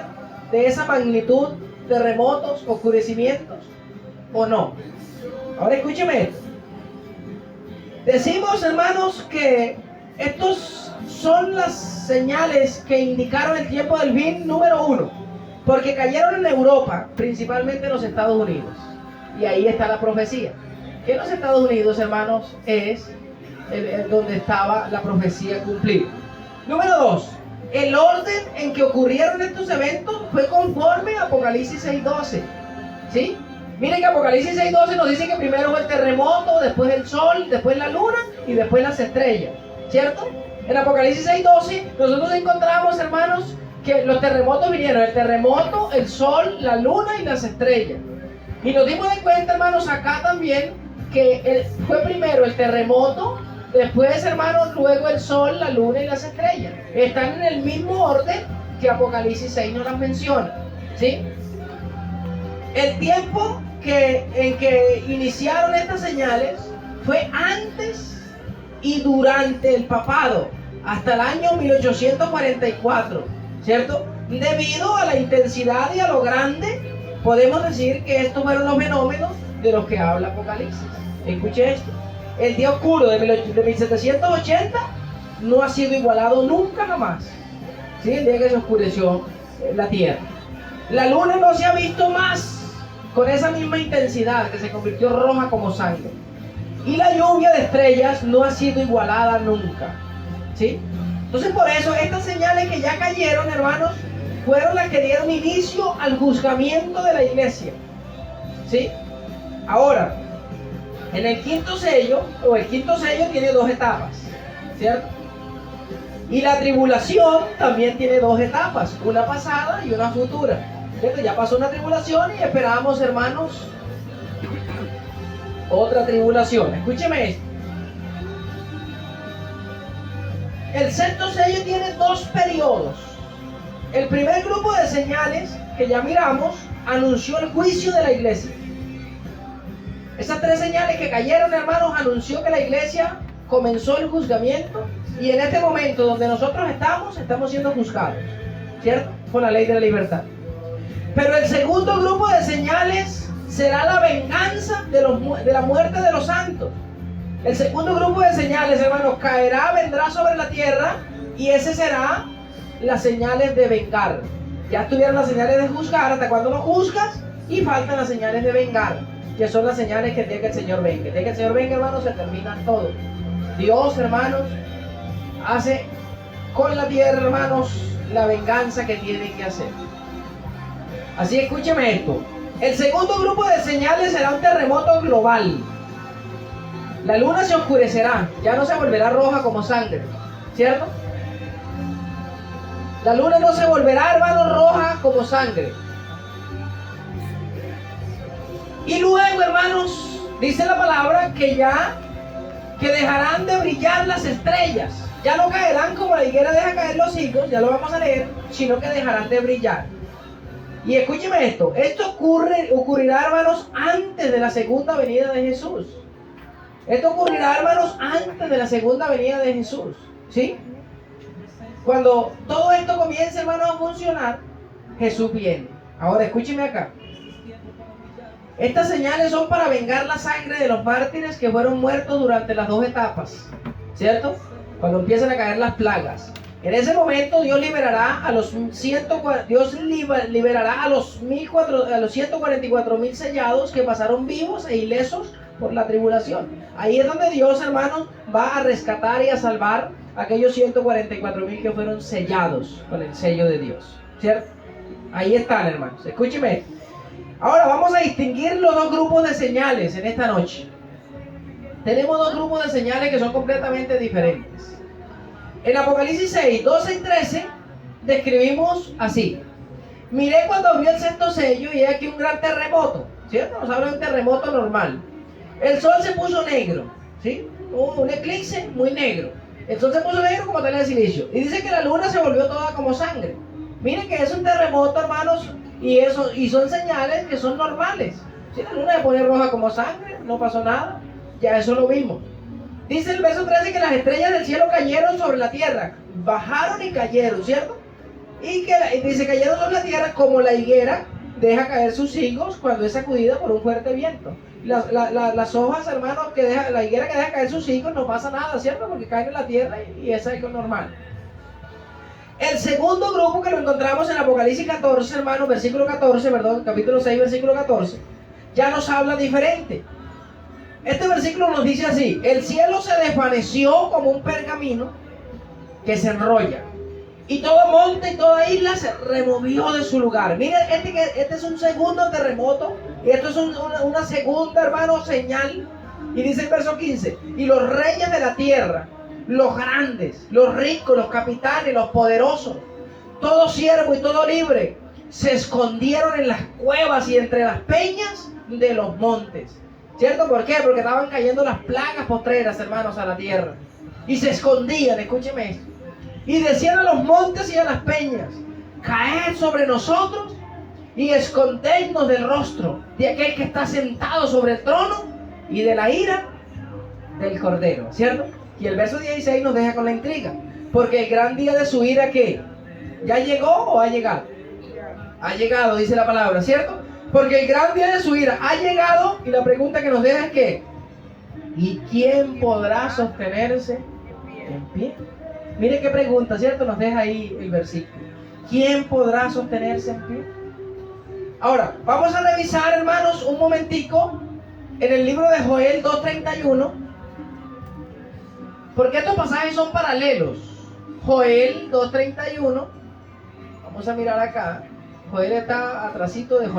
de esa magnitud terremotos, oscurecimientos, o no. Ahora escúcheme esto. Decimos, hermanos, que estos son las señales que indicaron el tiempo del fin número 1, porque cayeron en Europa, principalmente en los Estados Unidos, y ahí está la profecía. Que en los Estados Unidos, hermanos, es donde estaba la profecía cumplida. Número 2, el orden en que ocurrieron estos eventos fue conforme a Apocalipsis 6:12, ¿sí? Miren que Apocalipsis 6:12 nos dice que primero fue el terremoto, después el sol, después la luna y después las estrellas, ¿cierto? En Apocalipsis 6:12 nosotros encontramos, hermanos, que los terremotos vinieron, el terremoto, el sol, la luna y las estrellas. Y nos dimos de cuenta, hermanos, acá también que fue primero el terremoto, después, hermanos, luego el sol, la luna y las estrellas. Están en el mismo orden que Apocalipsis 6 nos las menciona, ¿sí? El tiempo en que iniciaron estas señales fue antes y durante el papado, hasta el año 1844, ¿cierto? Debido a la intensidad y a lo grande, podemos decir que estos fueron los fenómenos de los que habla Apocalipsis. Escuche esto. El día oscuro de 1780 no ha sido igualado nunca jamás, ¿sí? El día que se oscureció la tierra. La luna no se ha visto más con esa misma intensidad, que se convirtió roja como sangre. Y la lluvia de estrellas no ha sido igualada nunca. ¿sí? Entonces por eso estas señales que ya cayeron, hermanos, fueron las que dieron inicio al juzgamiento de la iglesia, ¿sí? Ahora, en el quinto sello, o el quinto sello tiene dos etapas, ¿cierto? Y la tribulación también tiene dos etapas, una pasada y una futura, ¿cierto? Ya pasó una tribulación y esperamos, hermanos, otra tribulación. Escúcheme esto. El sexto sello tiene dos periodos. El primer grupo de señales que ya miramos anunció el juicio de la iglesia. Esas tres señales que cayeron, hermanos, anunció que la iglesia comenzó el juzgamiento, y en este momento donde nosotros estamos siendo juzgados, ¿cierto? Por la ley de la libertad. Pero el segundo grupo de señales será la venganza de la muerte de los santos. El segundo grupo de señales, hermanos, caerá, vendrá sobre la tierra, y ese será las señales de vengar. Ya estuvieron las señales de juzgar, hasta cuando no juzgas, y faltan las señales de vengar, que son las señales que tiene que el Señor venga. Tiene que el Señor venga, hermanos, se termina todo. Dios, hermanos, hace con la tierra, hermanos, la venganza que tiene que hacer. Así, escúcheme esto. El segundo grupo de señales será un terremoto global. La luna se oscurecerá, ya no se volverá roja como sangre, ¿cierto? La luna no se volverá, hermanos, roja como sangre. Y luego, hermanos, dice la palabra que dejarán de brillar las estrellas. Ya no caerán como la higuera deja caer los higos, ya lo vamos a leer, sino que dejarán de brillar. Y escúcheme esto ocurrirá, hermanos, antes de la segunda venida de Jesús. Esto ocurrirá, hermanos, antes de la segunda venida de Jesús, ¿sí? Cuando todo esto comience, hermanos, a funcionar, Jesús viene. Ahora, escúcheme acá. Estas señales son para vengar la sangre de los mártires que fueron muertos durante las dos etapas, ¿cierto? Cuando empiezan a caer las plagas. En ese momento Dios liberará a los 144.000 sellados que pasaron vivos e ilesos por la tribulación. Ahí es donde Dios, hermanos, va a rescatar y a salvar a aquellos 144.000 que fueron sellados con el sello de Dios, ¿cierto? Ahí están, hermanos. Escúcheme. Ahora vamos a distinguir los dos grupos de señales en esta noche. Tenemos dos grupos de señales que son completamente diferentes. En Apocalipsis 6, 12 y 13 describimos así: miré cuando abrió el sexto sello y he aquí un gran terremoto, ¿cierto? Nos habla de un terremoto normal. El sol se puso negro, ¿sí? Un eclipse muy negro. El sol se puso negro como tela de silicio. Y dice que la luna se volvió toda como sangre. Miren que es un terremoto, hermanos, y son señales que son normales. Si la luna se pone roja como sangre, no pasó nada. Ya eso lo vimos. Dice el verso 13 que las estrellas del cielo cayeron sobre la tierra. Bajaron y cayeron, ¿cierto? Y dice, cayeron sobre la tierra como la higuera deja caer sus higos cuando es sacudida por un fuerte viento. Las hojas, hermanos, la higuera que deja caer sus higos, no pasa nada, ¿cierto? Porque caen en la tierra y es algo normal. El segundo grupo que lo encontramos en Apocalipsis 14, hermanos, capítulo 6, versículo 14, ya nos habla diferente. Este versículo nos dice así: el cielo se desvaneció como un pergamino que se enrolla, y todo monte y toda isla se removió de su lugar. Miren, este es un segundo terremoto, y esto es una segunda, hermano, señal. Y dice el verso 15: y los reyes de la tierra, los grandes, los ricos, los capitanes, los poderosos, todo siervo y todo libre, se escondieron en las cuevas y entre las peñas de los montes. ¿Cierto? ¿Por qué? Porque estaban cayendo las plagas postreras, hermanos, a la tierra. Y se escondían, escúcheme esto. Y decían a los montes y a las peñas: caed sobre nosotros y escondednos del rostro de aquel que está sentado sobre el trono y de la ira del Cordero, ¿cierto? Y el verso 16 nos deja con la intriga. Porque el gran día de su ira, ¿qué? ¿Ya llegó o ha llegado? Ha llegado, dice la palabra, ¿cierto? Porque el gran día de su ira ha llegado, y la pregunta que nos deja es que ¿y quién podrá sostenerse en pie? Mire qué pregunta, ¿cierto? Nos deja ahí el versículo. ¿Quién podrá sostenerse en pie? Ahora, vamos a revisar, hermanos, un momentico en el libro de Joel 2:31. Porque estos pasajes son paralelos. Joel 2:31. Vamos a mirar acá. Joel está atrasito de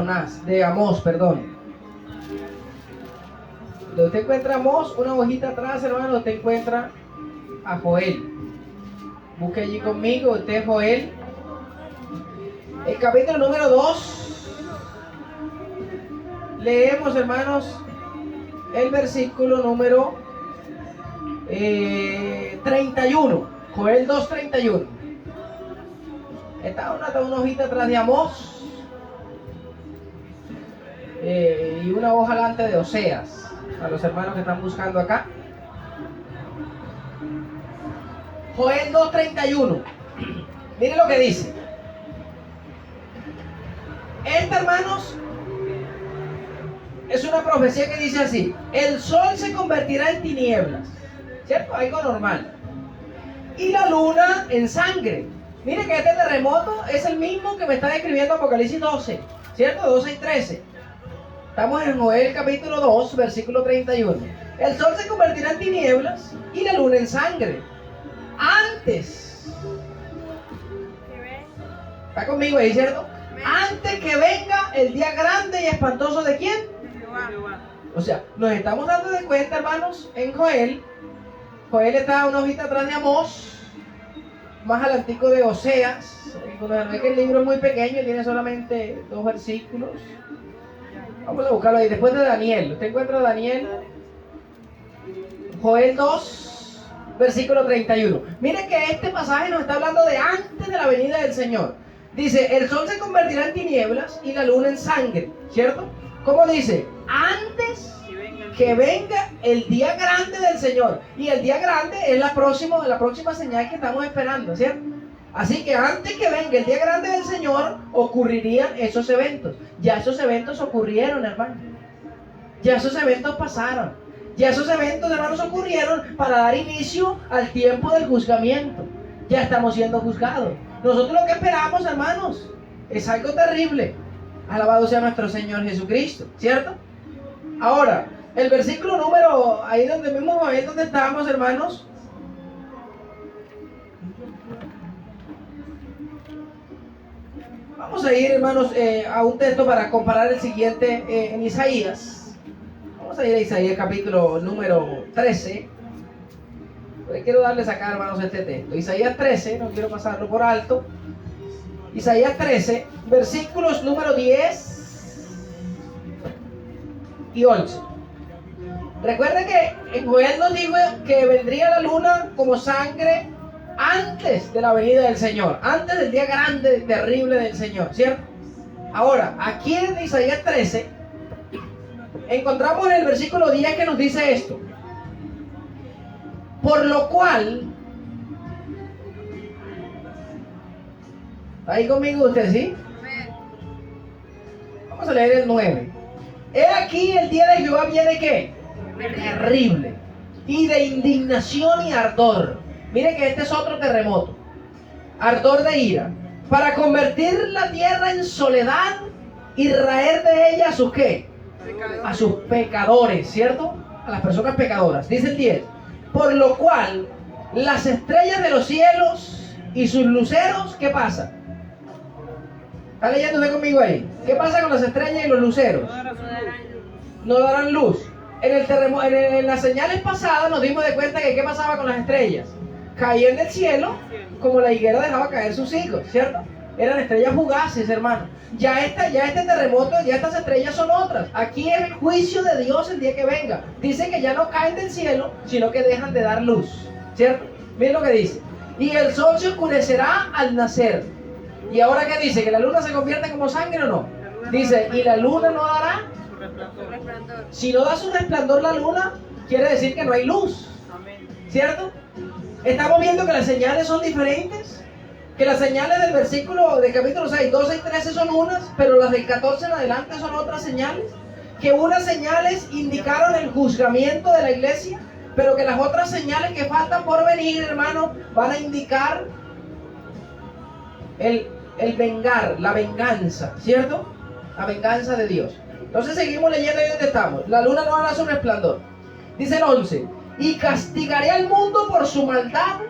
de Amós, perdón. Donde usted encuentra a Amós, una hojita atrás, hermano, usted encuentra a Joel. Busque allí conmigo, usted es Joel. El capítulo número 2. Leemos, hermanos, el versículo número 31. Joel 2:31. Está una hojita atrás de Amós y una hoja delante de Oseas. A los hermanos que están buscando acá. Joel 2:31. Miren lo que dice. Esta, hermanos, es una profecía que dice así: el sol se convertirá en tinieblas, ¿cierto? Algo normal. Y la luna en sangre. Miren que este terremoto es el mismo que me está describiendo Apocalipsis 12, ¿cierto? 12 y 13. Estamos en Joel capítulo 2, versículo 31. El sol se convertirá en tinieblas y la luna en sangre. Antes. ¿Está conmigo ahí, cierto? Antes que venga el día grande y espantoso de ¿quién? O sea, nos estamos dando de cuenta, hermanos, en Joel. Joel está una hojita atrás de Amós, más adelantico de Oseas. Ve que el libro es muy pequeño, tiene solamente 2 versículos. Vamos a buscarlo ahí. Después de Daniel, usted encuentra Daniel, Joel 2, versículo 31. Miren que este pasaje nos está hablando de antes de la venida del Señor. Dice, el sol se convertirá en tinieblas y la luna en sangre, ¿cierto? ¿Cómo dice? Antes que venga el día grande del Señor. Y el día grande es la próxima señal que estamos esperando, ¿cierto? Así que antes que venga el día grande del Señor, ocurrirían esos eventos. Ya esos eventos ocurrieron, hermano. Ya esos eventos pasaron. Ya esos eventos, hermanos, ocurrieron para dar inicio al tiempo del juzgamiento. Ya estamos siendo juzgados. Nosotros lo que esperamos, hermanos, es algo terrible. Alabado sea nuestro Señor Jesucristo, ¿cierto? Ahora, el versículo número, ahí donde mismo, ahí donde estábamos, hermanos. Vamos a ir, hermanos, a un texto para comparar el siguiente en Isaías. Vamos a ir a Isaías capítulo número 13. Hoy quiero darles acá, hermanos, este texto. Isaías 13, no quiero pasarlo por alto. Isaías 13, versículos número 10 y 11. Recuerden que en Joel nos dijo que vendría la luna como sangre antes de la venida del Señor, antes del día grande, terrible del Señor, ¿cierto? Ahora, aquí en Isaías 13, encontramos en el versículo 10 que nos dice esto. Por lo cual, ahí conmigo usted, ¿sí? Vamos a leer el 9. He aquí el día de Jehová viene ¿qué? Terrible. Y de indignación y ardor. Mire que este es otro terremoto. Ardor de ira. Para convertir la tierra en soledad y raer de ella a sus ¿qué? A sus pecadores, ¿cierto? A las personas pecadoras. Dice el 10. Por lo cual, las estrellas de los cielos y sus luceros, ¿qué pasa? ¿Está leyendo usted conmigo ahí? ¿Qué pasa con las estrellas y los luceros? No darán luz. En las señales pasadas nos dimos de cuenta que ¿qué pasaba con las estrellas? Caían del cielo como la higuera dejaba caer sus higos, ¿cierto? Eran estrellas fugaces, hermano. Ya este terremoto, ya estas estrellas son otras. Aquí es el juicio de Dios el día que venga. Dice que ya no caen del cielo, sino que dejan de dar luz, ¿cierto? Miren lo que dice. Y el sol se oscurecerá al nacer. ¿Y ahora qué dice? ¿Que la luna se convierte como sangre o no? Dice, y la luna no dará. Si no da su resplandor la luna, quiere decir que no hay luz, ¿cierto? Estamos viendo que las señales son diferentes. Que las señales del versículo del capítulo 6, 12 y 13 son unas, pero las del 14 en adelante son otras señales. Que unas señales indicaron el juzgamiento de la iglesia, pero que las otras señales que faltan por venir, hermano, van a indicar el vengar, la venganza, ¿cierto? La venganza de Dios. Entonces seguimos leyendo ahí donde estamos. La luna no hará su resplandor. Dice el 11. Y castigaré al mundo por su maldad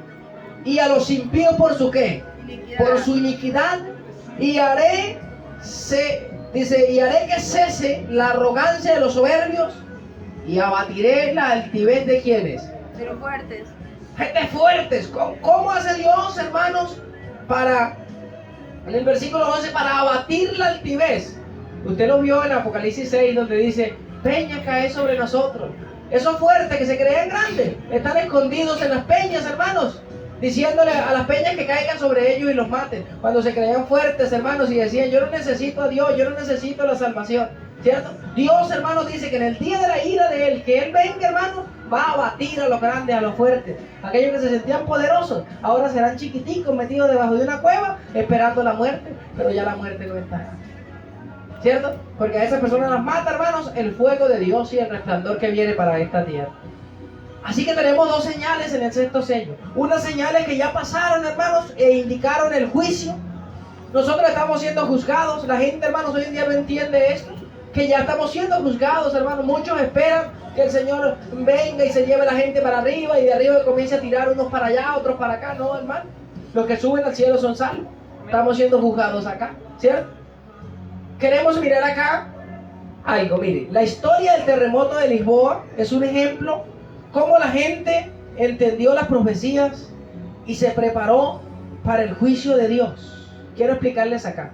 y a los impíos por su ¿qué? Por su iniquidad. Y haré que cese la arrogancia de los soberbios y abatiré la altivez de quienes. De los fuertes. Gente fuertes. ¿Cómo hace Dios, hermanos, en el versículo 11, para abatir la altivez? Usted lo vio en Apocalipsis 6, donde dice, peña cae sobre nosotros. Esos fuertes que se creían grandes están escondidos en las peñas, hermanos, diciéndole a las peñas que caigan sobre ellos y los maten. Cuando se creían fuertes, hermanos, y decían, yo no necesito a Dios, yo no necesito la salvación, ¿cierto? Dios, hermanos, dice que en el día de la ira de Él, que Él venga, hermanos, va a abatir a los grandes, a los fuertes. Aquellos que se sentían poderosos, ahora serán chiquiticos metidos debajo de una cueva esperando la muerte, pero ya la muerte no está, ¿cierto? Porque a esas personas las mata, hermanos, el fuego de Dios y el resplandor que viene para esta tierra. Así que tenemos dos señales en el sexto sello. Unas señales que ya pasaron, hermanos, e indicaron el juicio. Nosotros estamos siendo juzgados. La gente, hermanos, hoy en día no entiende esto, que ya estamos siendo juzgados, hermanos. Muchos esperan que el Señor venga y se lleve a la gente para arriba, y de arriba comience a tirar unos para allá, otros para acá. No, hermano. Los que suben al cielo son salvos. Estamos siendo juzgados acá, ¿cierto? Queremos mirar acá algo. Mire, la historia del terremoto de Lisboa es un ejemplo cómo la gente entendió las profecías y se preparó para el juicio de Dios. Quiero explicarles acá.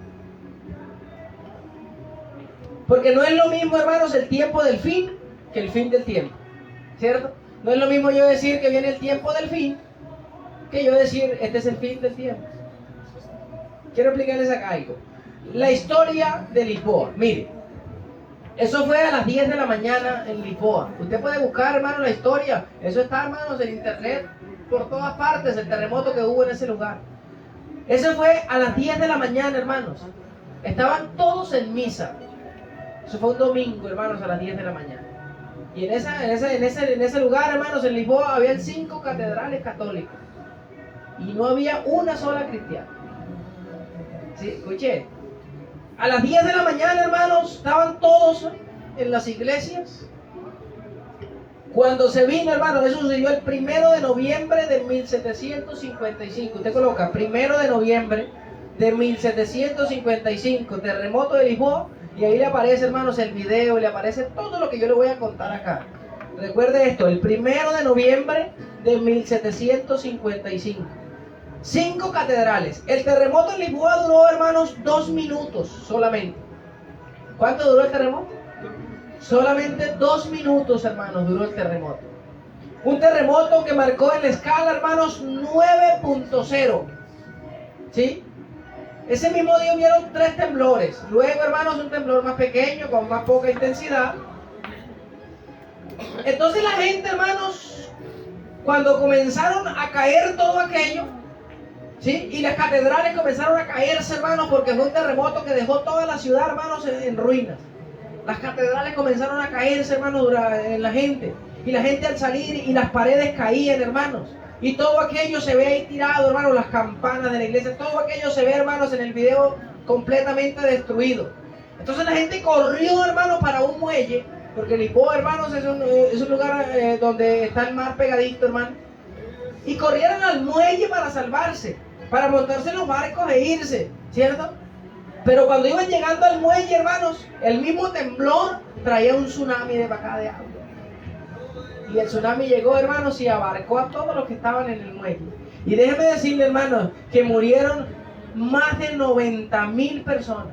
Porque no es lo mismo, hermanos, el tiempo del fin que el fin del tiempo, ¿cierto? No es lo mismo yo decir que viene el tiempo del fin que yo decir este es el fin del tiempo. Quiero explicarles acá algo. La historia de Lisboa, mire, eso fue a las 10 de la mañana en Lisboa. Usted puede buscar, hermano, la historia. Eso está, hermanos, en internet, por todas partes, el terremoto que hubo en ese lugar. Eso fue a las 10 de la mañana, hermanos. Estaban todos en misa. Eso fue un domingo, hermanos, a las 10 de la mañana. Y en ese lugar, hermanos, en Lisboa, habían 5 catedrales católicas. Y no había una sola cristiana. ¿Sí? Escuché. A las 10 de la mañana, hermanos, estaban todos en las iglesias. Cuando se vino, hermanos, eso sucedió el 1 de noviembre de 1755. Usted coloca 1 de noviembre de 1755, terremoto de Lisboa, y ahí le aparece, hermanos, el video, le aparece todo lo que yo le voy a contar acá. Recuerde esto, el 1 de noviembre de 1755. 5 catedrales. El terremoto en Lisboa duró, hermanos, 2 minutos solamente. ¿Cuánto duró el terremoto? Solamente 2 minutos, hermanos, duró el terremoto. Un terremoto que marcó en la escala, hermanos, 9.0. ¿Sí? Ese mismo día hubieron 3 temblores. Luego, hermanos, un temblor más pequeño, con más poca intensidad. Entonces la gente, hermanos, cuando comenzaron a caer todo aquello, ¿sí? Y las catedrales comenzaron a caerse, hermanos, porque fue un terremoto que dejó toda la ciudad, hermanos, en ruinas. Las catedrales comenzaron a caerse, hermanos, en la gente. Y la gente al salir, y las paredes caían, hermanos. Y todo aquello se ve ahí tirado, hermanos, las campanas de la iglesia. Todo aquello se ve, hermanos, en el video completamente destruido. Entonces la gente corrió, hermanos, para un muelle. Porque Lisboa, hermanos, es un lugar donde está el mar pegadito, hermano. Y corrieron al muelle para salvarse, para montarse en los barcos e irse, ¿cierto? Pero cuando iban llegando al muelle, hermanos, el mismo temblor traía un tsunami de acá de agua. Y el tsunami llegó, hermanos, y abarcó a todos los que estaban en el muelle. Y déjenme decirle, hermanos, que murieron más de 90,000 personas.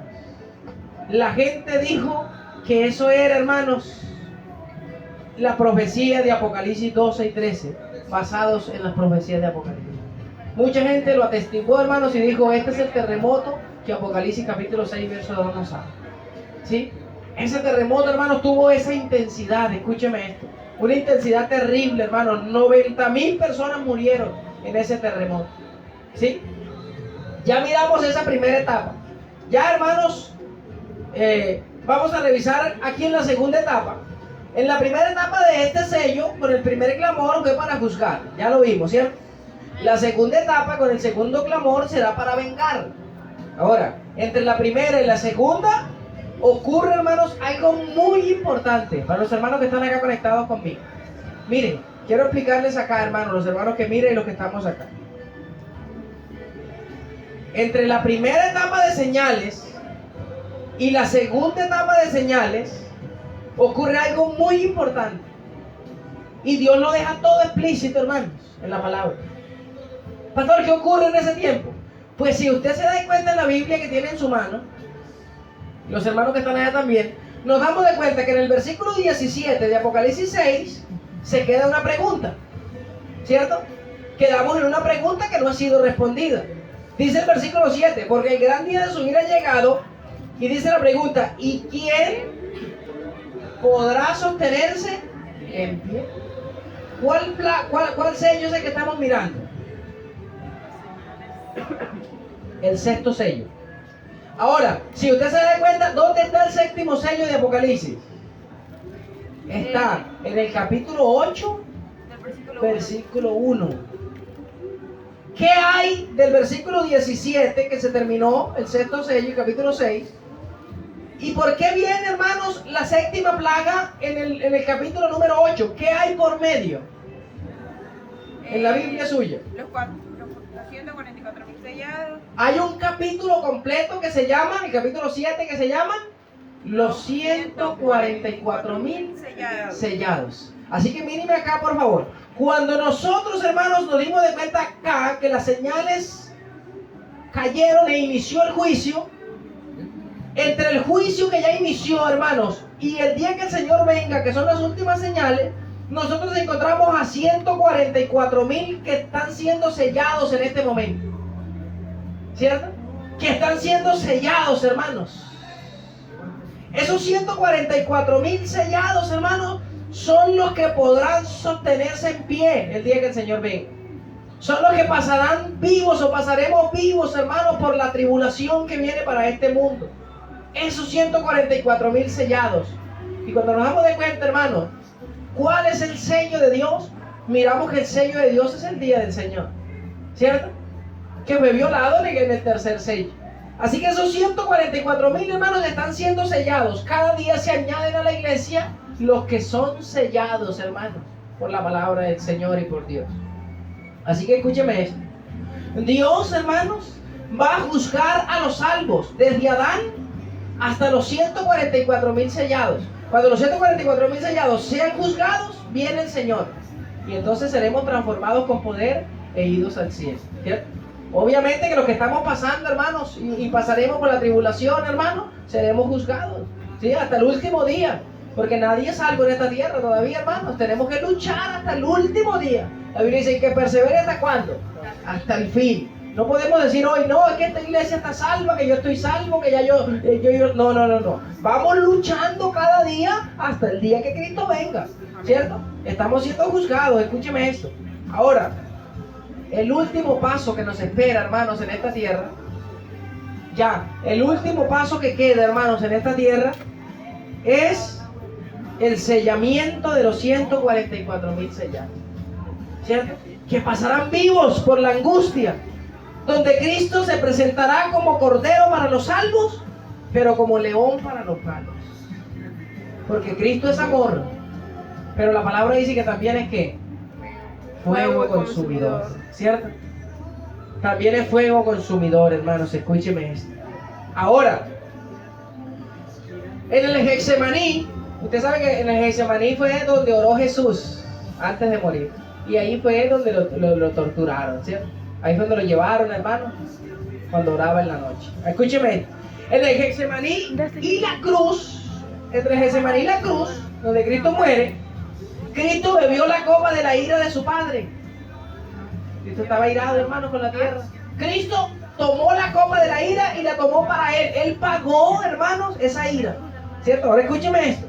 La gente dijo que eso era, hermanos, la profecía de Apocalipsis 12 y 13, basados en las profecías de Apocalipsis. Mucha gente lo atestiguó, hermanos, y dijo, este es el terremoto que Apocalipsis capítulo 6, verso 2 nos habla. ¿Sí? Ese terremoto, hermanos, tuvo esa intensidad, escúcheme esto, una intensidad terrible, hermanos. 90,000 personas murieron en ese terremoto. ¿Sí? Ya miramos esa primera etapa. Ya, hermanos, vamos a revisar aquí en la segunda etapa. En la primera etapa de este sello, con el primer clamor fue para juzgar. Ya lo vimos, ¿cierto? La segunda etapa, con el segundo clamor, será para vengar. Ahora, entre la primera y la segunda, ocurre, hermanos, algo muy importante para los hermanos que están acá conectados conmigo. Miren, quiero explicarles acá, hermanos, los hermanos que miren y los que estamos acá. Entre la primera etapa de señales y la segunda etapa de señales ocurre algo muy importante. Y Dios lo deja todo explícito, hermanos, en la palabra. Pastor, ¿qué ocurre en ese tiempo? Pues si usted se da cuenta en la Biblia que tiene en su mano, los hermanos que están allá también, nos damos de cuenta que en el versículo 17 de Apocalipsis 6 se queda una pregunta, ¿cierto? Quedamos en una pregunta que no ha sido respondida. Dice el versículo 7, porque el gran día de su ira ha llegado, y dice la pregunta, ¿y quién podrá sostenerse en pie? ¿Cuál sello es el que estamos mirando? El sexto sello. Ahora, si usted se da cuenta, ¿dónde está el séptimo sello de Apocalipsis? Está en el capítulo 8, versículo 1. ¿Qué hay del versículo 17 que se terminó, el sexto sello, el capítulo 6? ¿Y por qué viene, hermanos, la séptima plaga en el capítulo número 8? ¿Qué hay por medio? En la Biblia suya. Los 144.000 sellados. Hay un capítulo completo que se llama, el capítulo 7 que se llama los 144.000 sellados. Así que míreme acá, por favor. Cuando nosotros, hermanos, nos dimos de cuenta acá que las señales cayeron e inició el juicio, entre el juicio que ya inició, hermanos, y el día que el Señor venga, que son las últimas señales, nosotros encontramos a 144.000 que están siendo sellados en este momento. ¿Cierto? Que están siendo sellados, hermanos. Esos 144.000 sellados, hermanos, son los que podrán sostenerse en pie el día que el Señor venga. Son los que pasarán vivos o pasaremos vivos, hermanos, por la tribulación que viene para este mundo. Esos 144.000 sellados. Y cuando nos damos de cuenta, hermanos, ¿cuál es el sello de Dios? Miramos que el sello de Dios es el día del Señor, ¿cierto? Que fue violado en el tercer sello. Así que esos 144.000 hermanos están siendo sellados. Cada día se añaden a la iglesia los que son sellados, hermanos, por la palabra del Señor y por Dios. Así que escúcheme esto. Dios, hermanos, va a juzgar a los salvos desde Adán hasta los 144.000 sellados. Cuando los 144.000 sellados sean juzgados, viene el Señor. Y entonces seremos transformados con poder e idos al cielo, ¿cierto? Obviamente que los que estamos pasando, hermanos, y pasaremos por la tribulación, hermanos, seremos juzgados, ¿sí? Hasta el último día. Porque nadie es salvo en esta tierra todavía, hermanos. Tenemos que luchar hasta el último día. La Biblia dice que persevere hasta ¿cuándo? Hasta el fin. No podemos decir hoy, no, es que esta iglesia está salva, que yo estoy salvo, que ya yo. No. Vamos luchando cada día hasta el día que Cristo venga, ¿cierto? Estamos siendo juzgados, escúcheme esto. Ahora, el último paso que nos espera, hermanos, en esta tierra, el último paso que queda, hermanos, en esta tierra, es el sellamiento de los 144.000 sellados, ¿cierto? Que pasarán vivos por la angustia, donde Cristo se presentará como cordero para los salvos, pero como león para los malos. Porque Cristo es amor, pero la palabra dice que también es ¿qué? Fuego consumidor, ¿cierto? También es fuego consumidor, hermanos, escúcheme esto. Ahora, en el Getsemaní, usted sabe que en el Getsemaní fue donde oró Jesús antes de morir. Y ahí fue donde lo torturaron, ¿cierto? Ahí fue donde lo llevaron, hermano, cuando oraba en la noche. Escúcheme esto. En el Getsemaní y la cruz, entre el Getsemaní y la cruz, donde Cristo muere, Cristo bebió la copa de la ira de su Padre. Cristo estaba irado, hermano, con la tierra. Cristo tomó la copa de la ira y la tomó para Él. Él pagó, hermanos, esa ira, ¿cierto? Ahora escúcheme esto.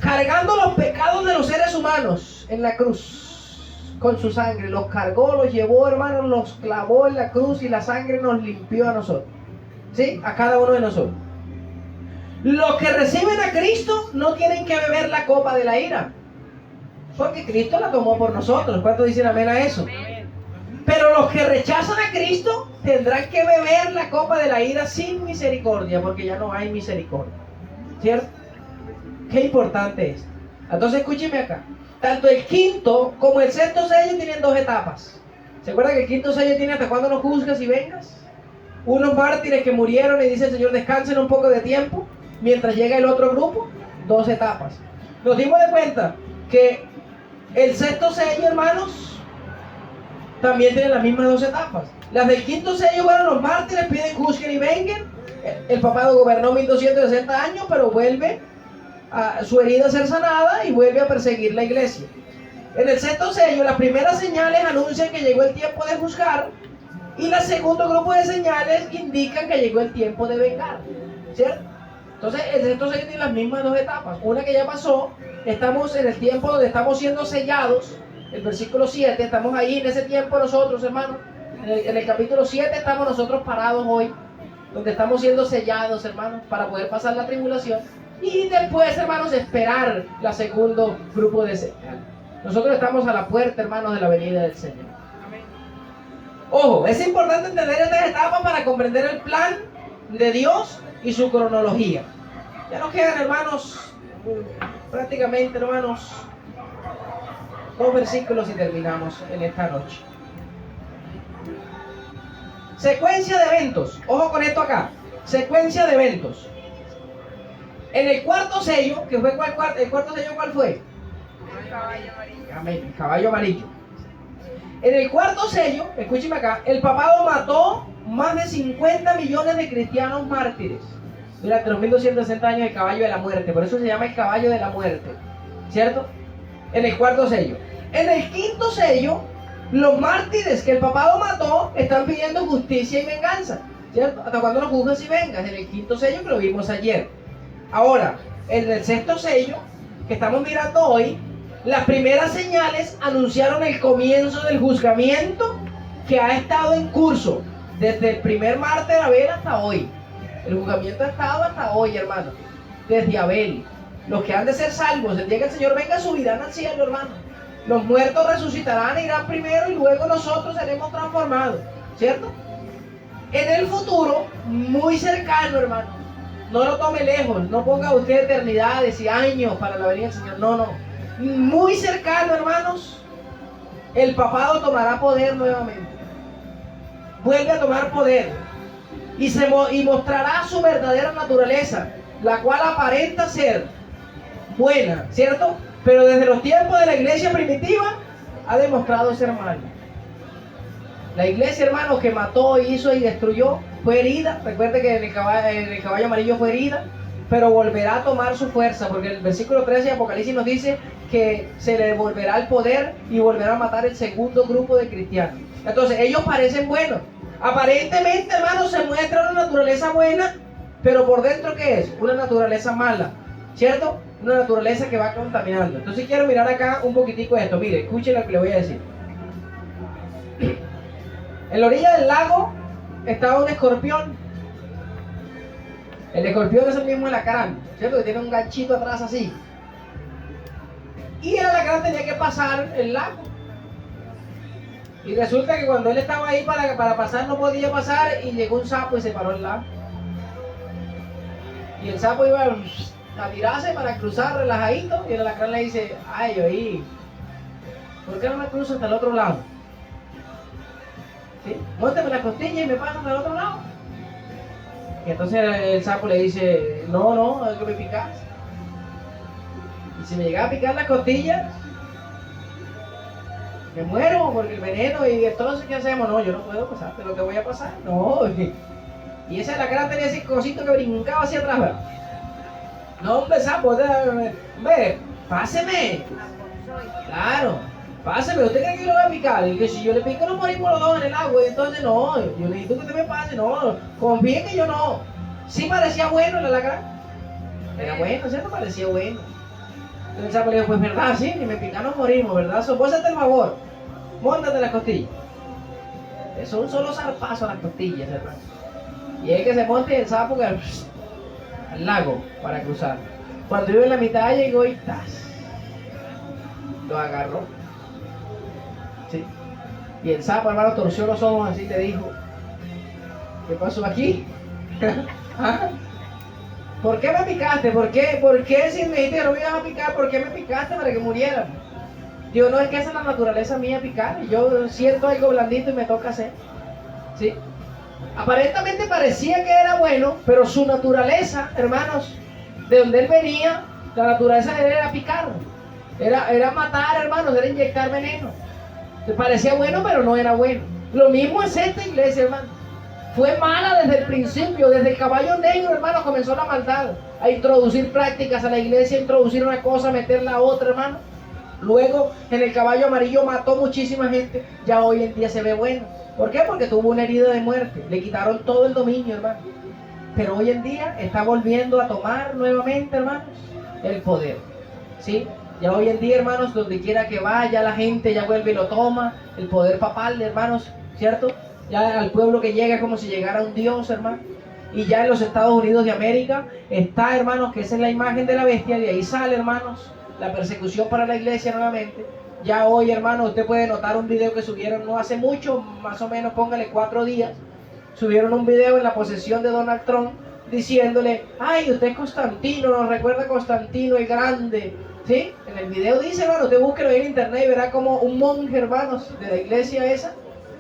Cargando los pecados de los seres humanos en la cruz, con su sangre, los cargó, los llevó, hermanos, los clavó en la cruz y la sangre nos limpió a nosotros, ¿sí? A cada uno de nosotros. Los que reciben a Cristo no tienen que beber la copa de la ira, porque Cristo la tomó por nosotros. ¿Cuántos dicen amén a eso? Pero los que rechazan a Cristo tendrán que beber la copa de la ira sin misericordia, porque ya no hay misericordia, ¿cierto? Qué importante es. Entonces escúcheme acá. Tanto el quinto como el sexto sello tienen dos etapas. ¿Se acuerdan que el quinto sello tiene hasta cuando nos juzgas y vengas? Unos mártires que murieron y dice el Señor descansen un poco de tiempo mientras llega el otro grupo. Dos etapas. Nos dimos de cuenta que el sexto sello, hermanos, también tiene las mismas dos etapas. Las del quinto sello, bueno, los mártires piden juzguen y vengan. El papado gobernó 1260 años, pero vuelve a su herida a ser sanada y vuelve a perseguir la iglesia. En el sexto sello, las primeras señales anuncian que llegó el tiempo de juzgar y el segundo grupo de señales indican que llegó el tiempo de vengar, ¿cierto? Entonces, el sexto sello tiene las mismas dos etapas. Una que ya pasó, estamos en el tiempo donde estamos siendo sellados, el versículo 7, estamos ahí en ese tiempo nosotros, hermanos. En el capítulo 7 estamos nosotros parados hoy, donde estamos siendo sellados, hermanos, para poder pasar la tribulación. Y después, hermanos, esperar la segundo grupo de señales. Nosotros estamos a la puerta, hermanos, de la venida del Señor. Ojo, es importante entender estas etapas para comprender el plan de Dios y su cronología. Ya nos quedan, hermanos, prácticamente, hermanos, 2 versículos y terminamos en esta noche. Secuencia de eventos. Ojo con esto acá. Secuencia de eventos. En el cuarto sello, que fue el cuarto sello, ¿cuál fue? El caballo amarillo. Amén, el caballo amarillo. En el cuarto sello, escúcheme acá, el papado mató más de 50 millones de cristianos mártires durante los 1260 años, el caballo de la muerte. Por eso se llama el caballo de la muerte, ¿cierto? En el cuarto sello. En el quinto sello, los mártires que el papado mató están pidiendo justicia y venganza, ¿cierto? ¿Hasta cuando los juzgas y vengas? En el quinto sello que lo vimos ayer. Ahora, en el sexto sello que estamos mirando hoy, las primeras señales anunciaron el comienzo del juzgamiento que ha estado en curso desde el primer mártir Abel hasta hoy. El juzgamiento ha estado hasta hoy, hermano, desde Abel. Los que han de ser salvos, el día que el Señor venga, subirán al cielo, hermano. Los muertos resucitarán, irán primero y luego nosotros seremos transformados, ¿cierto? En el futuro, muy cercano, hermano. No lo tome lejos, no ponga usted eternidades y años para la venida del Señor. No, no. Muy cercano, hermanos, el papado tomará poder nuevamente. Vuelve a tomar poder y mostrará su verdadera naturaleza, la cual aparenta ser buena, ¿cierto? Pero desde los tiempos de la iglesia primitiva ha demostrado ser mala. La iglesia, hermanos, que mató, hizo y destruyó, fue herida. Recuerde que en el caballo amarillo fue herida, pero volverá a tomar su fuerza, porque el versículo 13 de Apocalipsis nos dice que se le devolverá el poder y volverá a matar el segundo grupo de cristianos. Entonces, ellos parecen buenos. Aparentemente, hermanos, se muestra una naturaleza buena, pero por dentro, ¿qué es? Una naturaleza mala, ¿cierto? Una naturaleza que va contaminando. Entonces, quiero mirar acá un poquitico esto. Mire, escuchen lo que le voy a decir. En la orilla del lago estaba un escorpión. El escorpión es el mismo alacrán, ¿cierto? Que tiene un ganchito atrás así. Y el alacrán tenía que pasar el lago. Y resulta que cuando él estaba ahí para pasar no podía pasar y llegó un sapo y se paró el lago. Y el sapo iba a tirarse para cruzar relajadito y el alacrán le dice, ay, oí, ¿por qué no me cruzo hasta el otro lado? ¿Sí? Mónteme la costilla y me paso hasta el otro lado. Y entonces el sapo le dice, no, es que me picas. Y si me llega a picar la costilla, me muero porque el veneno, y entonces ¿qué hacemos? No, yo no puedo pasar, pero ¿qué voy a pasar? No. Y esa alacrán tenía ese cosito que brincaba hacia atrás, ¿verdad? No, hombre, sapo, hombre, páseme. Claro, páseme, ¿usted cree que yo lo voy a picar? Y que si yo le pico nos morimos los dos en el agua, y entonces no, yo necesito que usted me pase, no, confíe que yo no. Sí parecía bueno el alacrán. Era bueno, ¿cierto? Parecía bueno. Entonces el sapo le dijo, pues verdad, sí, ni me pica nos morimos, ¿verdad? Sopósate el favor, móntate las costillas. Eso es un solo zarpazo a las costillas, hermano. Y es que se monte el sapo que al lago para cruzar. Cuando iba en la mitad llegó y ¡tas! Lo agarró. ¿Sí? Y el sapo, hermano, torció los ojos así y le dijo, ¿qué pasó aquí? ¿Ah? ¿Por qué me picaste? ¿Por qué si me dijiste que no me ibas a picar, por qué me picaste para que muriera? Digo, no, es que esa es la naturaleza mía picar. Yo siento algo blandito y me toca hacer. ¿Sí? Aparentemente parecía que era bueno, pero su naturaleza, hermanos, de donde él venía, la naturaleza de él era picar. Era matar, hermanos, era inyectar veneno. Le parecía bueno, pero no era bueno. Lo mismo es esta iglesia, hermano. Fue mala desde el principio, desde el caballo negro, hermano, comenzó la maldad. A introducir prácticas a la iglesia, a introducir una cosa, meter la otra, hermano. Luego, en el caballo amarillo mató muchísima gente. Ya hoy en día se ve bueno. ¿Por qué? Porque tuvo una herida de muerte. Le quitaron todo el dominio, hermano. Pero hoy en día está volviendo a tomar nuevamente, hermanos, el poder. ¿Sí? Ya hoy en día, hermanos, donde quiera que vaya la gente ya vuelve y lo toma. El poder papal, hermanos, ¿cierto? Ya al pueblo que llega es como si llegara un dios, hermano. Y ya en los Estados Unidos de América está, hermanos, que esa es la imagen de la bestia. De ahí sale, hermanos, la persecución para la iglesia nuevamente. Ya hoy, hermanos, usted puede notar un video que subieron no hace mucho, más o menos, póngale 4 días. Subieron un video en la posesión de Donald Trump diciéndole, ay, usted es Constantino, nos recuerda a Constantino el Grande. ¿Sí? En el video dice, hermano, usted búsquelo en internet y verá como un monje, hermanos, de la iglesia esa,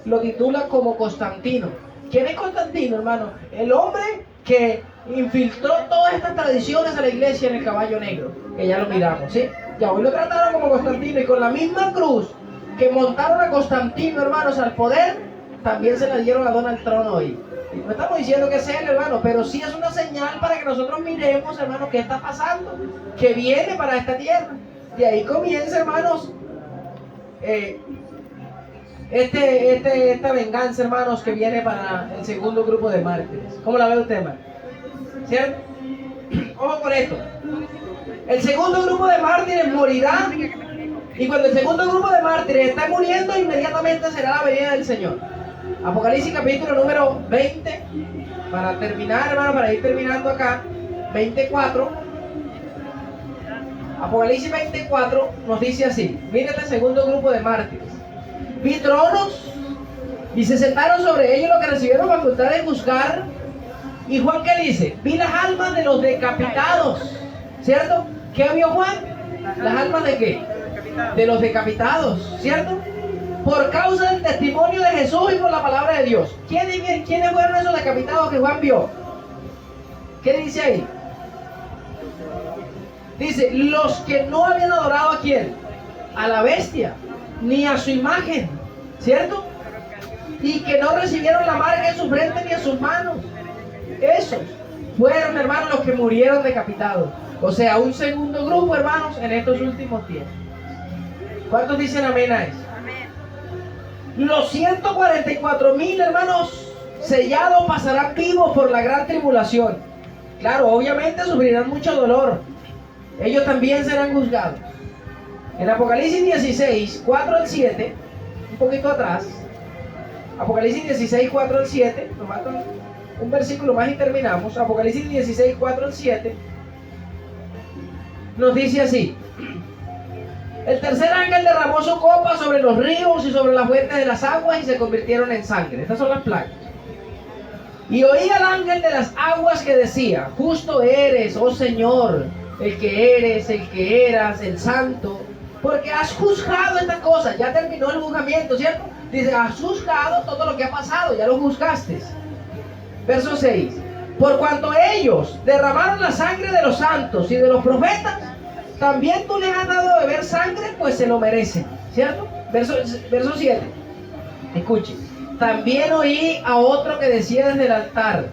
lo titula como Constantino. ¿Quién es Constantino, hermano? El hombre que infiltró todas estas tradiciones a la iglesia en el caballo negro, que ya lo miramos, ¿sí? Ya hoy lo trataron como Constantino y con la misma cruz que montaron a Constantino, hermanos, al poder, también se la dieron a Donald Trump hoy. Y no estamos diciendo que sea él, hermano, pero sí es una señal para que nosotros miremos, hermanos, qué está pasando, que viene para esta tierra. De ahí comienza, hermanos, esta venganza, hermanos, que viene para el segundo grupo de mártires. ¿Cómo la ve usted, hermano? ¿Cierto? Ojo con esto. El segundo grupo de mártires morirá, y cuando el segundo grupo de mártires está muriendo, inmediatamente será la venida del Señor. Apocalipsis capítulo número 20, para terminar, hermano, para ir terminando acá, 24. Apocalipsis 24 nos dice así, mire este segundo grupo de mártires. Vi tronos y se sentaron sobre ellos los que recibieron facultad de juzgar. Y Juan, ¿qué dice? Vi las almas de los decapitados, ¿cierto? ¿Qué vio Juan? ¿Las almas de qué? De los decapitados, ¿cierto? Por causa del testimonio de Jesús y por la palabra de Dios. ¿Quiénes fueron esos decapitados que Juan vio? ¿Qué dice ahí? Dice, los que no habían adorado ¿a quién? A la bestia, ni a su imagen, ¿cierto? Y que no recibieron la marca en su frente ni en sus manos. Esos fueron, hermanos, los que murieron decapitados. O sea, un segundo grupo, hermanos, en estos últimos tiempos. ¿Cuántos dicen amén a eso? Los 144,000, hermanos, sellados pasarán vivos por la gran tribulación. Claro, obviamente sufrirán mucho dolor. Ellos también serán juzgados. En Apocalipsis 16, 4 al 7, un poquito atrás, Apocalipsis 16, 4 al 7, nos falta un versículo más y terminamos. Apocalipsis 16, 4 al 7, nos dice así: el tercer ángel derramó su copa sobre los ríos y sobre las fuentes de las aguas y se convirtieron en sangre. Estas son las plagas. Y oí al ángel de las aguas que decía: justo eres, oh Señor, el que eres, el que eras, el santo, porque has juzgado estas cosas. Ya terminó el juzgamiento, ¿cierto? Dice, has juzgado todo lo que ha pasado, ya lo juzgaste. Verso 6. Por cuanto ellos derramaron la sangre de los santos y de los profetas, también tú les has dado de beber sangre, pues se lo merecen, ¿cierto? Verso 7. Escuche. También oí a otro que decía desde el altar,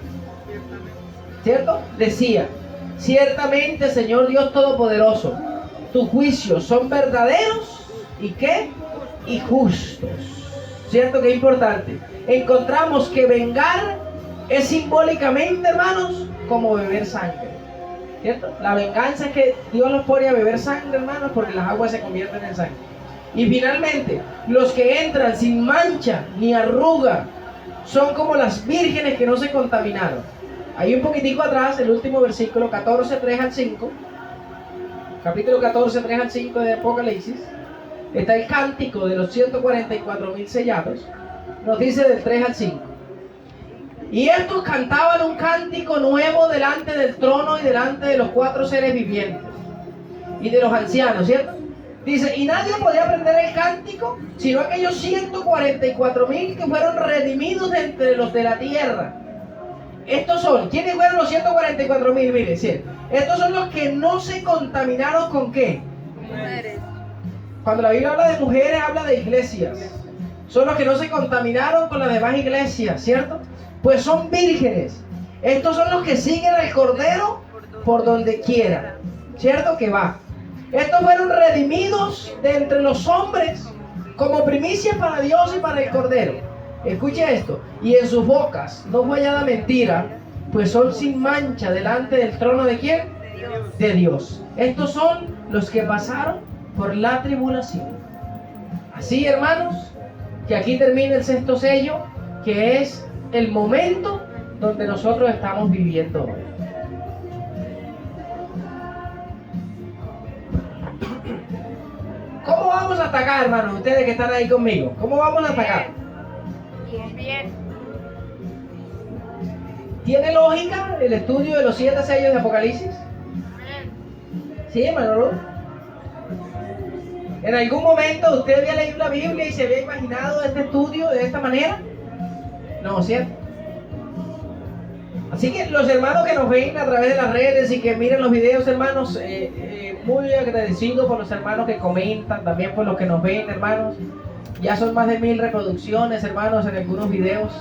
¿cierto? Decía: ciertamente, Señor Dios Todopoderoso, tus juicios son verdaderos y ¿qué? Y justos. ¿Cierto? Que es importante. Encontramos que vengar es simbólicamente, hermanos, como beber sangre. ¿Cierto? La venganza es que Dios los pone a beber sangre, hermanos, porque las aguas se convierten en sangre. Y finalmente, los que entran sin mancha ni arruga son como las vírgenes que no se contaminaron. Ahí un poquitico atrás, el último versículo, 14, 3 al 5. Capítulo 14, 3 al 5 de Apocalipsis. Está el cántico de los 144,000 sellados. Nos dice del 3 al 5. Y estos cantaban un cántico nuevo delante del trono y delante de los 4 seres vivientes y de los ancianos, ¿cierto? Dice, y nadie podía aprender el cántico, sino aquellos 144,000 que fueron redimidos de entre los de la tierra. Estos son, ¿quiénes fueron los 144,000? Miren, ¿sí? Estos son los que no se contaminaron ¿con qué? Mujeres. Cuando la Biblia habla de mujeres, habla de iglesias. Son los que no se contaminaron con las demás iglesias, ¿cierto? Pues son vírgenes. Estos son los que siguen al Cordero por donde quiera, ¿cierto? Que va. Estos fueron redimidos de entre los hombres como primicia para Dios y para el Cordero. Escuche esto. Y en sus bocas no fue hallada mentira, pues son sin mancha delante del trono ¿de quién? De Dios. Estos son los que pasaron por la tribulación. Así, hermanos, que aquí termina el 6º sello, que es el momento donde nosotros estamos viviendo hoy. ¿Cómo vamos a atacar, hermanos? Ustedes que están ahí conmigo, ¿cómo vamos a atacar? Bien. ¿Tiene lógica el estudio de los 7 sellos de Apocalipsis? Amén. ¿Sí, hermano? ¿En algún momento usted había leído la Biblia y se había imaginado este estudio de esta manera? No, ¿cierto? Así que los hermanos que nos ven a través de las redes y que miren los videos, hermanos, muy agradecido por los hermanos que comentan, también por los que nos ven, hermanos. Ya son más de 1000 reproducciones, hermanos, en algunos videos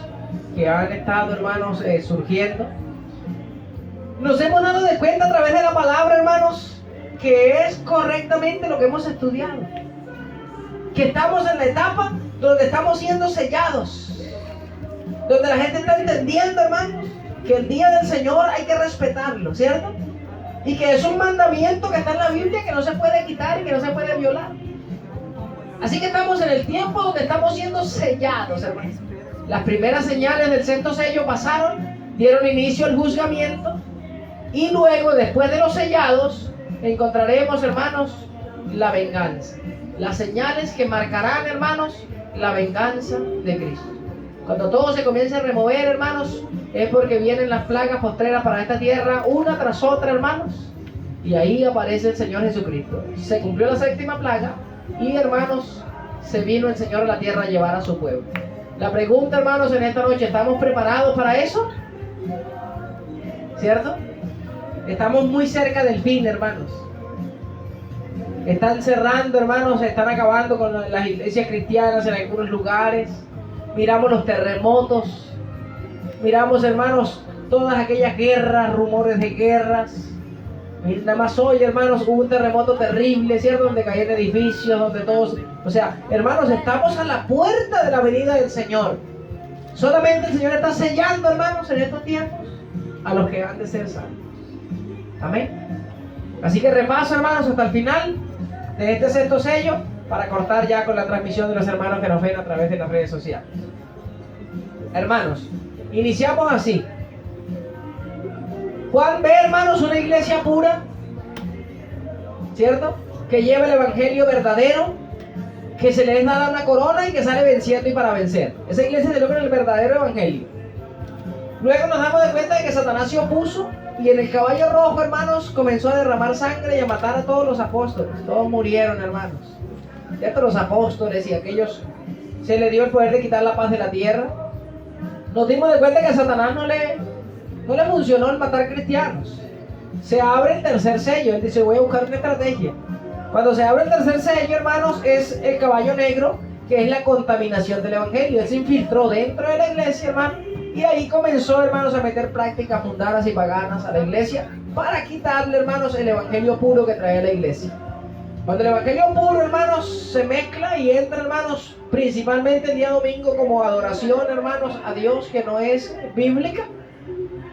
que han estado, hermanos, surgiendo. Nos hemos dado de cuenta a través de la palabra, hermanos, que es correctamente lo que hemos estudiado. Que estamos en la etapa donde estamos siendo sellados. Donde la gente está entendiendo, hermanos, que el día del Señor hay que respetarlo, ¿cierto? Y que es un mandamiento que está en la Biblia que no se puede quitar y que no se puede violar. Así que estamos en el tiempo donde estamos siendo sellados, hermanos. Las primeras señales del 6º sello pasaron, dieron inicio al juzgamiento, y luego, después de los sellados, encontraremos, hermanos, la venganza. Las señales que marcarán, hermanos, la venganza de Cristo. Cuando todo se comience a remover, hermanos, es porque vienen las plagas postreras para esta tierra, una tras otra, hermanos, y ahí aparece el Señor Jesucristo. Se cumplió la 7ª plaga y, hermanos, se vino el Señor a la tierra a llevar a su pueblo. La pregunta, hermanos, en esta noche, ¿estamos preparados para eso? ¿Cierto? Estamos muy cerca del fin, hermanos. Están cerrando, hermanos, están acabando con las iglesias cristianas en algunos lugares. Miramos los terremotos. Miramos, hermanos, todas aquellas guerras, rumores de guerras. Nada más hoy, hermanos, hubo un terremoto terrible, ¿cierto? Donde caían edificios, donde todos... O sea, hermanos, estamos a la puerta de la venida del Señor. Solamente el Señor está sellando, hermanos, en estos tiempos a los que han de ser salvos. Amén. Así que repaso, hermanos, hasta el final de este 6º sello para cortar ya con la transmisión de los hermanos que nos ven a través de las redes sociales. Hermanos, iniciamos así. Juan ve, hermanos, una iglesia pura, ¿cierto? Que lleva el evangelio verdadero, que se le es dada una corona y que sale venciendo y para vencer. Esa iglesia se logra en el verdadero evangelio. Luego nos damos de cuenta de que Satanás se opuso y en el caballo rojo, hermanos, comenzó a derramar sangre y a matar a todos los apóstoles. Todos murieron, hermanos. ¿Cierto? Los apóstoles y aquellos, se le dio el poder de quitar la paz de la tierra. Nos dimos de cuenta que a Satanás no le funcionó el matar cristianos. Se abre el 3er sello. Él dice, voy a buscar una estrategia. Cuando se abre el 3er sello, hermanos, es el caballo negro, que es la contaminación del evangelio. Él se infiltró dentro de la iglesia, hermano, y ahí comenzó, hermanos, a meter prácticas mundanas y paganas a la iglesia para quitarle, hermanos, el evangelio puro que trae la iglesia. Cuando el evangelio puro, hermanos, se mezcla y entra, hermanos, principalmente el día domingo como adoración, hermanos, a Dios que no es bíblica,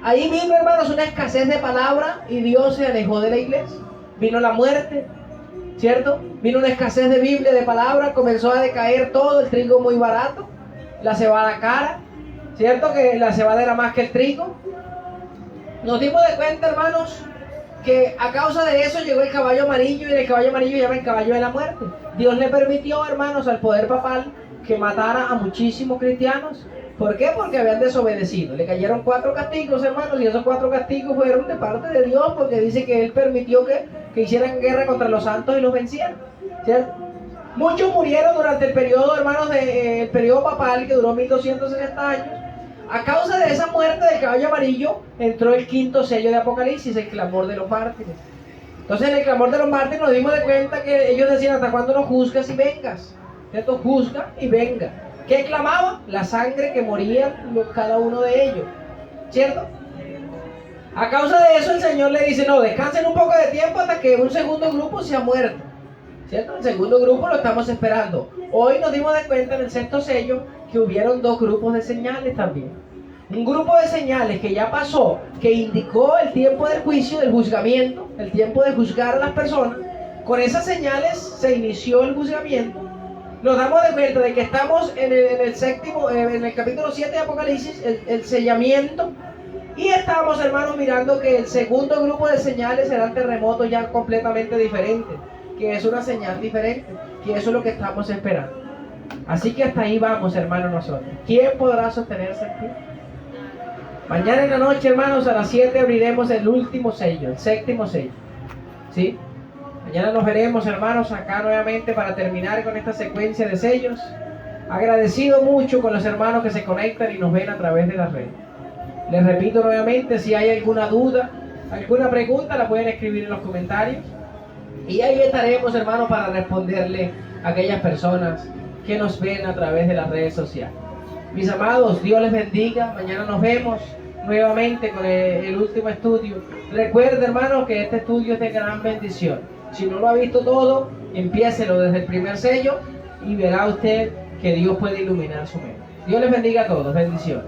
ahí vino, hermanos, una escasez de palabra y Dios se alejó de la iglesia. Vino la muerte, ¿cierto? Vino una escasez de Biblia, de palabra, comenzó a decaer todo, el trigo muy barato, la cebada cara, ¿cierto? Que la cebada era más que el trigo. Nos dimos de cuenta, hermanos, que a causa de eso llegó el caballo amarillo, y el caballo amarillo llama el caballo de la muerte. Dios le permitió, hermanos, al poder papal que matara a muchísimos cristianos ¿Por qué? Porque habían desobedecido. Le cayeron 4 castigos, hermanos, y esos 4 castigos fueron de parte de Dios, porque dice que Él permitió que hicieran guerra contra los santos y los vencieran. ¿Cierto? Muchos murieron durante el periodo, hermanos, el periodo papal, que duró 1260 años. A causa de esa muerte del caballo amarillo, entró el 5.º sello de Apocalipsis, el clamor de los mártires. Entonces, en el clamor de los mártires nos dimos de cuenta que ellos decían: ¿hasta cuándo nos juzgas y vengas? ¿Cierto? Juzga y venga. ¿Qué clamaban? La sangre que morían cada uno de ellos. ¿Cierto? A causa de eso, el Señor le dice: no, descansen un poco de tiempo hasta que un segundo grupo se ha muerto. ¿Cierto? El segundo grupo lo estamos esperando. Hoy nos dimos de cuenta en el 6.º sello que hubieron 2 grupos de señales también. Un grupo de señales que ya pasó, que indicó el tiempo del juicio, del juzgamiento, el tiempo de juzgar a las personas. Con esas señales se inició el juzgamiento. Nos damos de cuenta de que estamos en el capítulo 7 de Apocalipsis, el sellamiento. Y estamos, hermanos, mirando que el segundo grupo de señales serán terremotos ya completamente diferentes, que es una señal diferente, que eso es lo que estamos esperando. Así que hasta ahí vamos, hermanos, nosotros. ¿Quién podrá sostenerse en pie? Mañana en la noche, hermanos, a las 7 abriremos el último sello, el 7.º sello. ¿Sí? Mañana nos veremos, hermanos, acá nuevamente para terminar con esta secuencia de sellos. Agradecido mucho con los hermanos que se conectan y nos ven a través de las redes. Les repito nuevamente, si hay alguna duda, alguna pregunta, la pueden escribir en los comentarios. Y ahí estaremos, hermanos, para responderle a aquellas personas que nos ven a través de las redes sociales. Mis amados, Dios les bendiga. Mañana nos vemos nuevamente con el último estudio. Recuerde, hermanos, que este estudio es de gran bendición. Si no lo ha visto todo, empiécelo desde el primer sello y verá usted que Dios puede iluminar su mente. Dios les bendiga a todos. Bendiciones.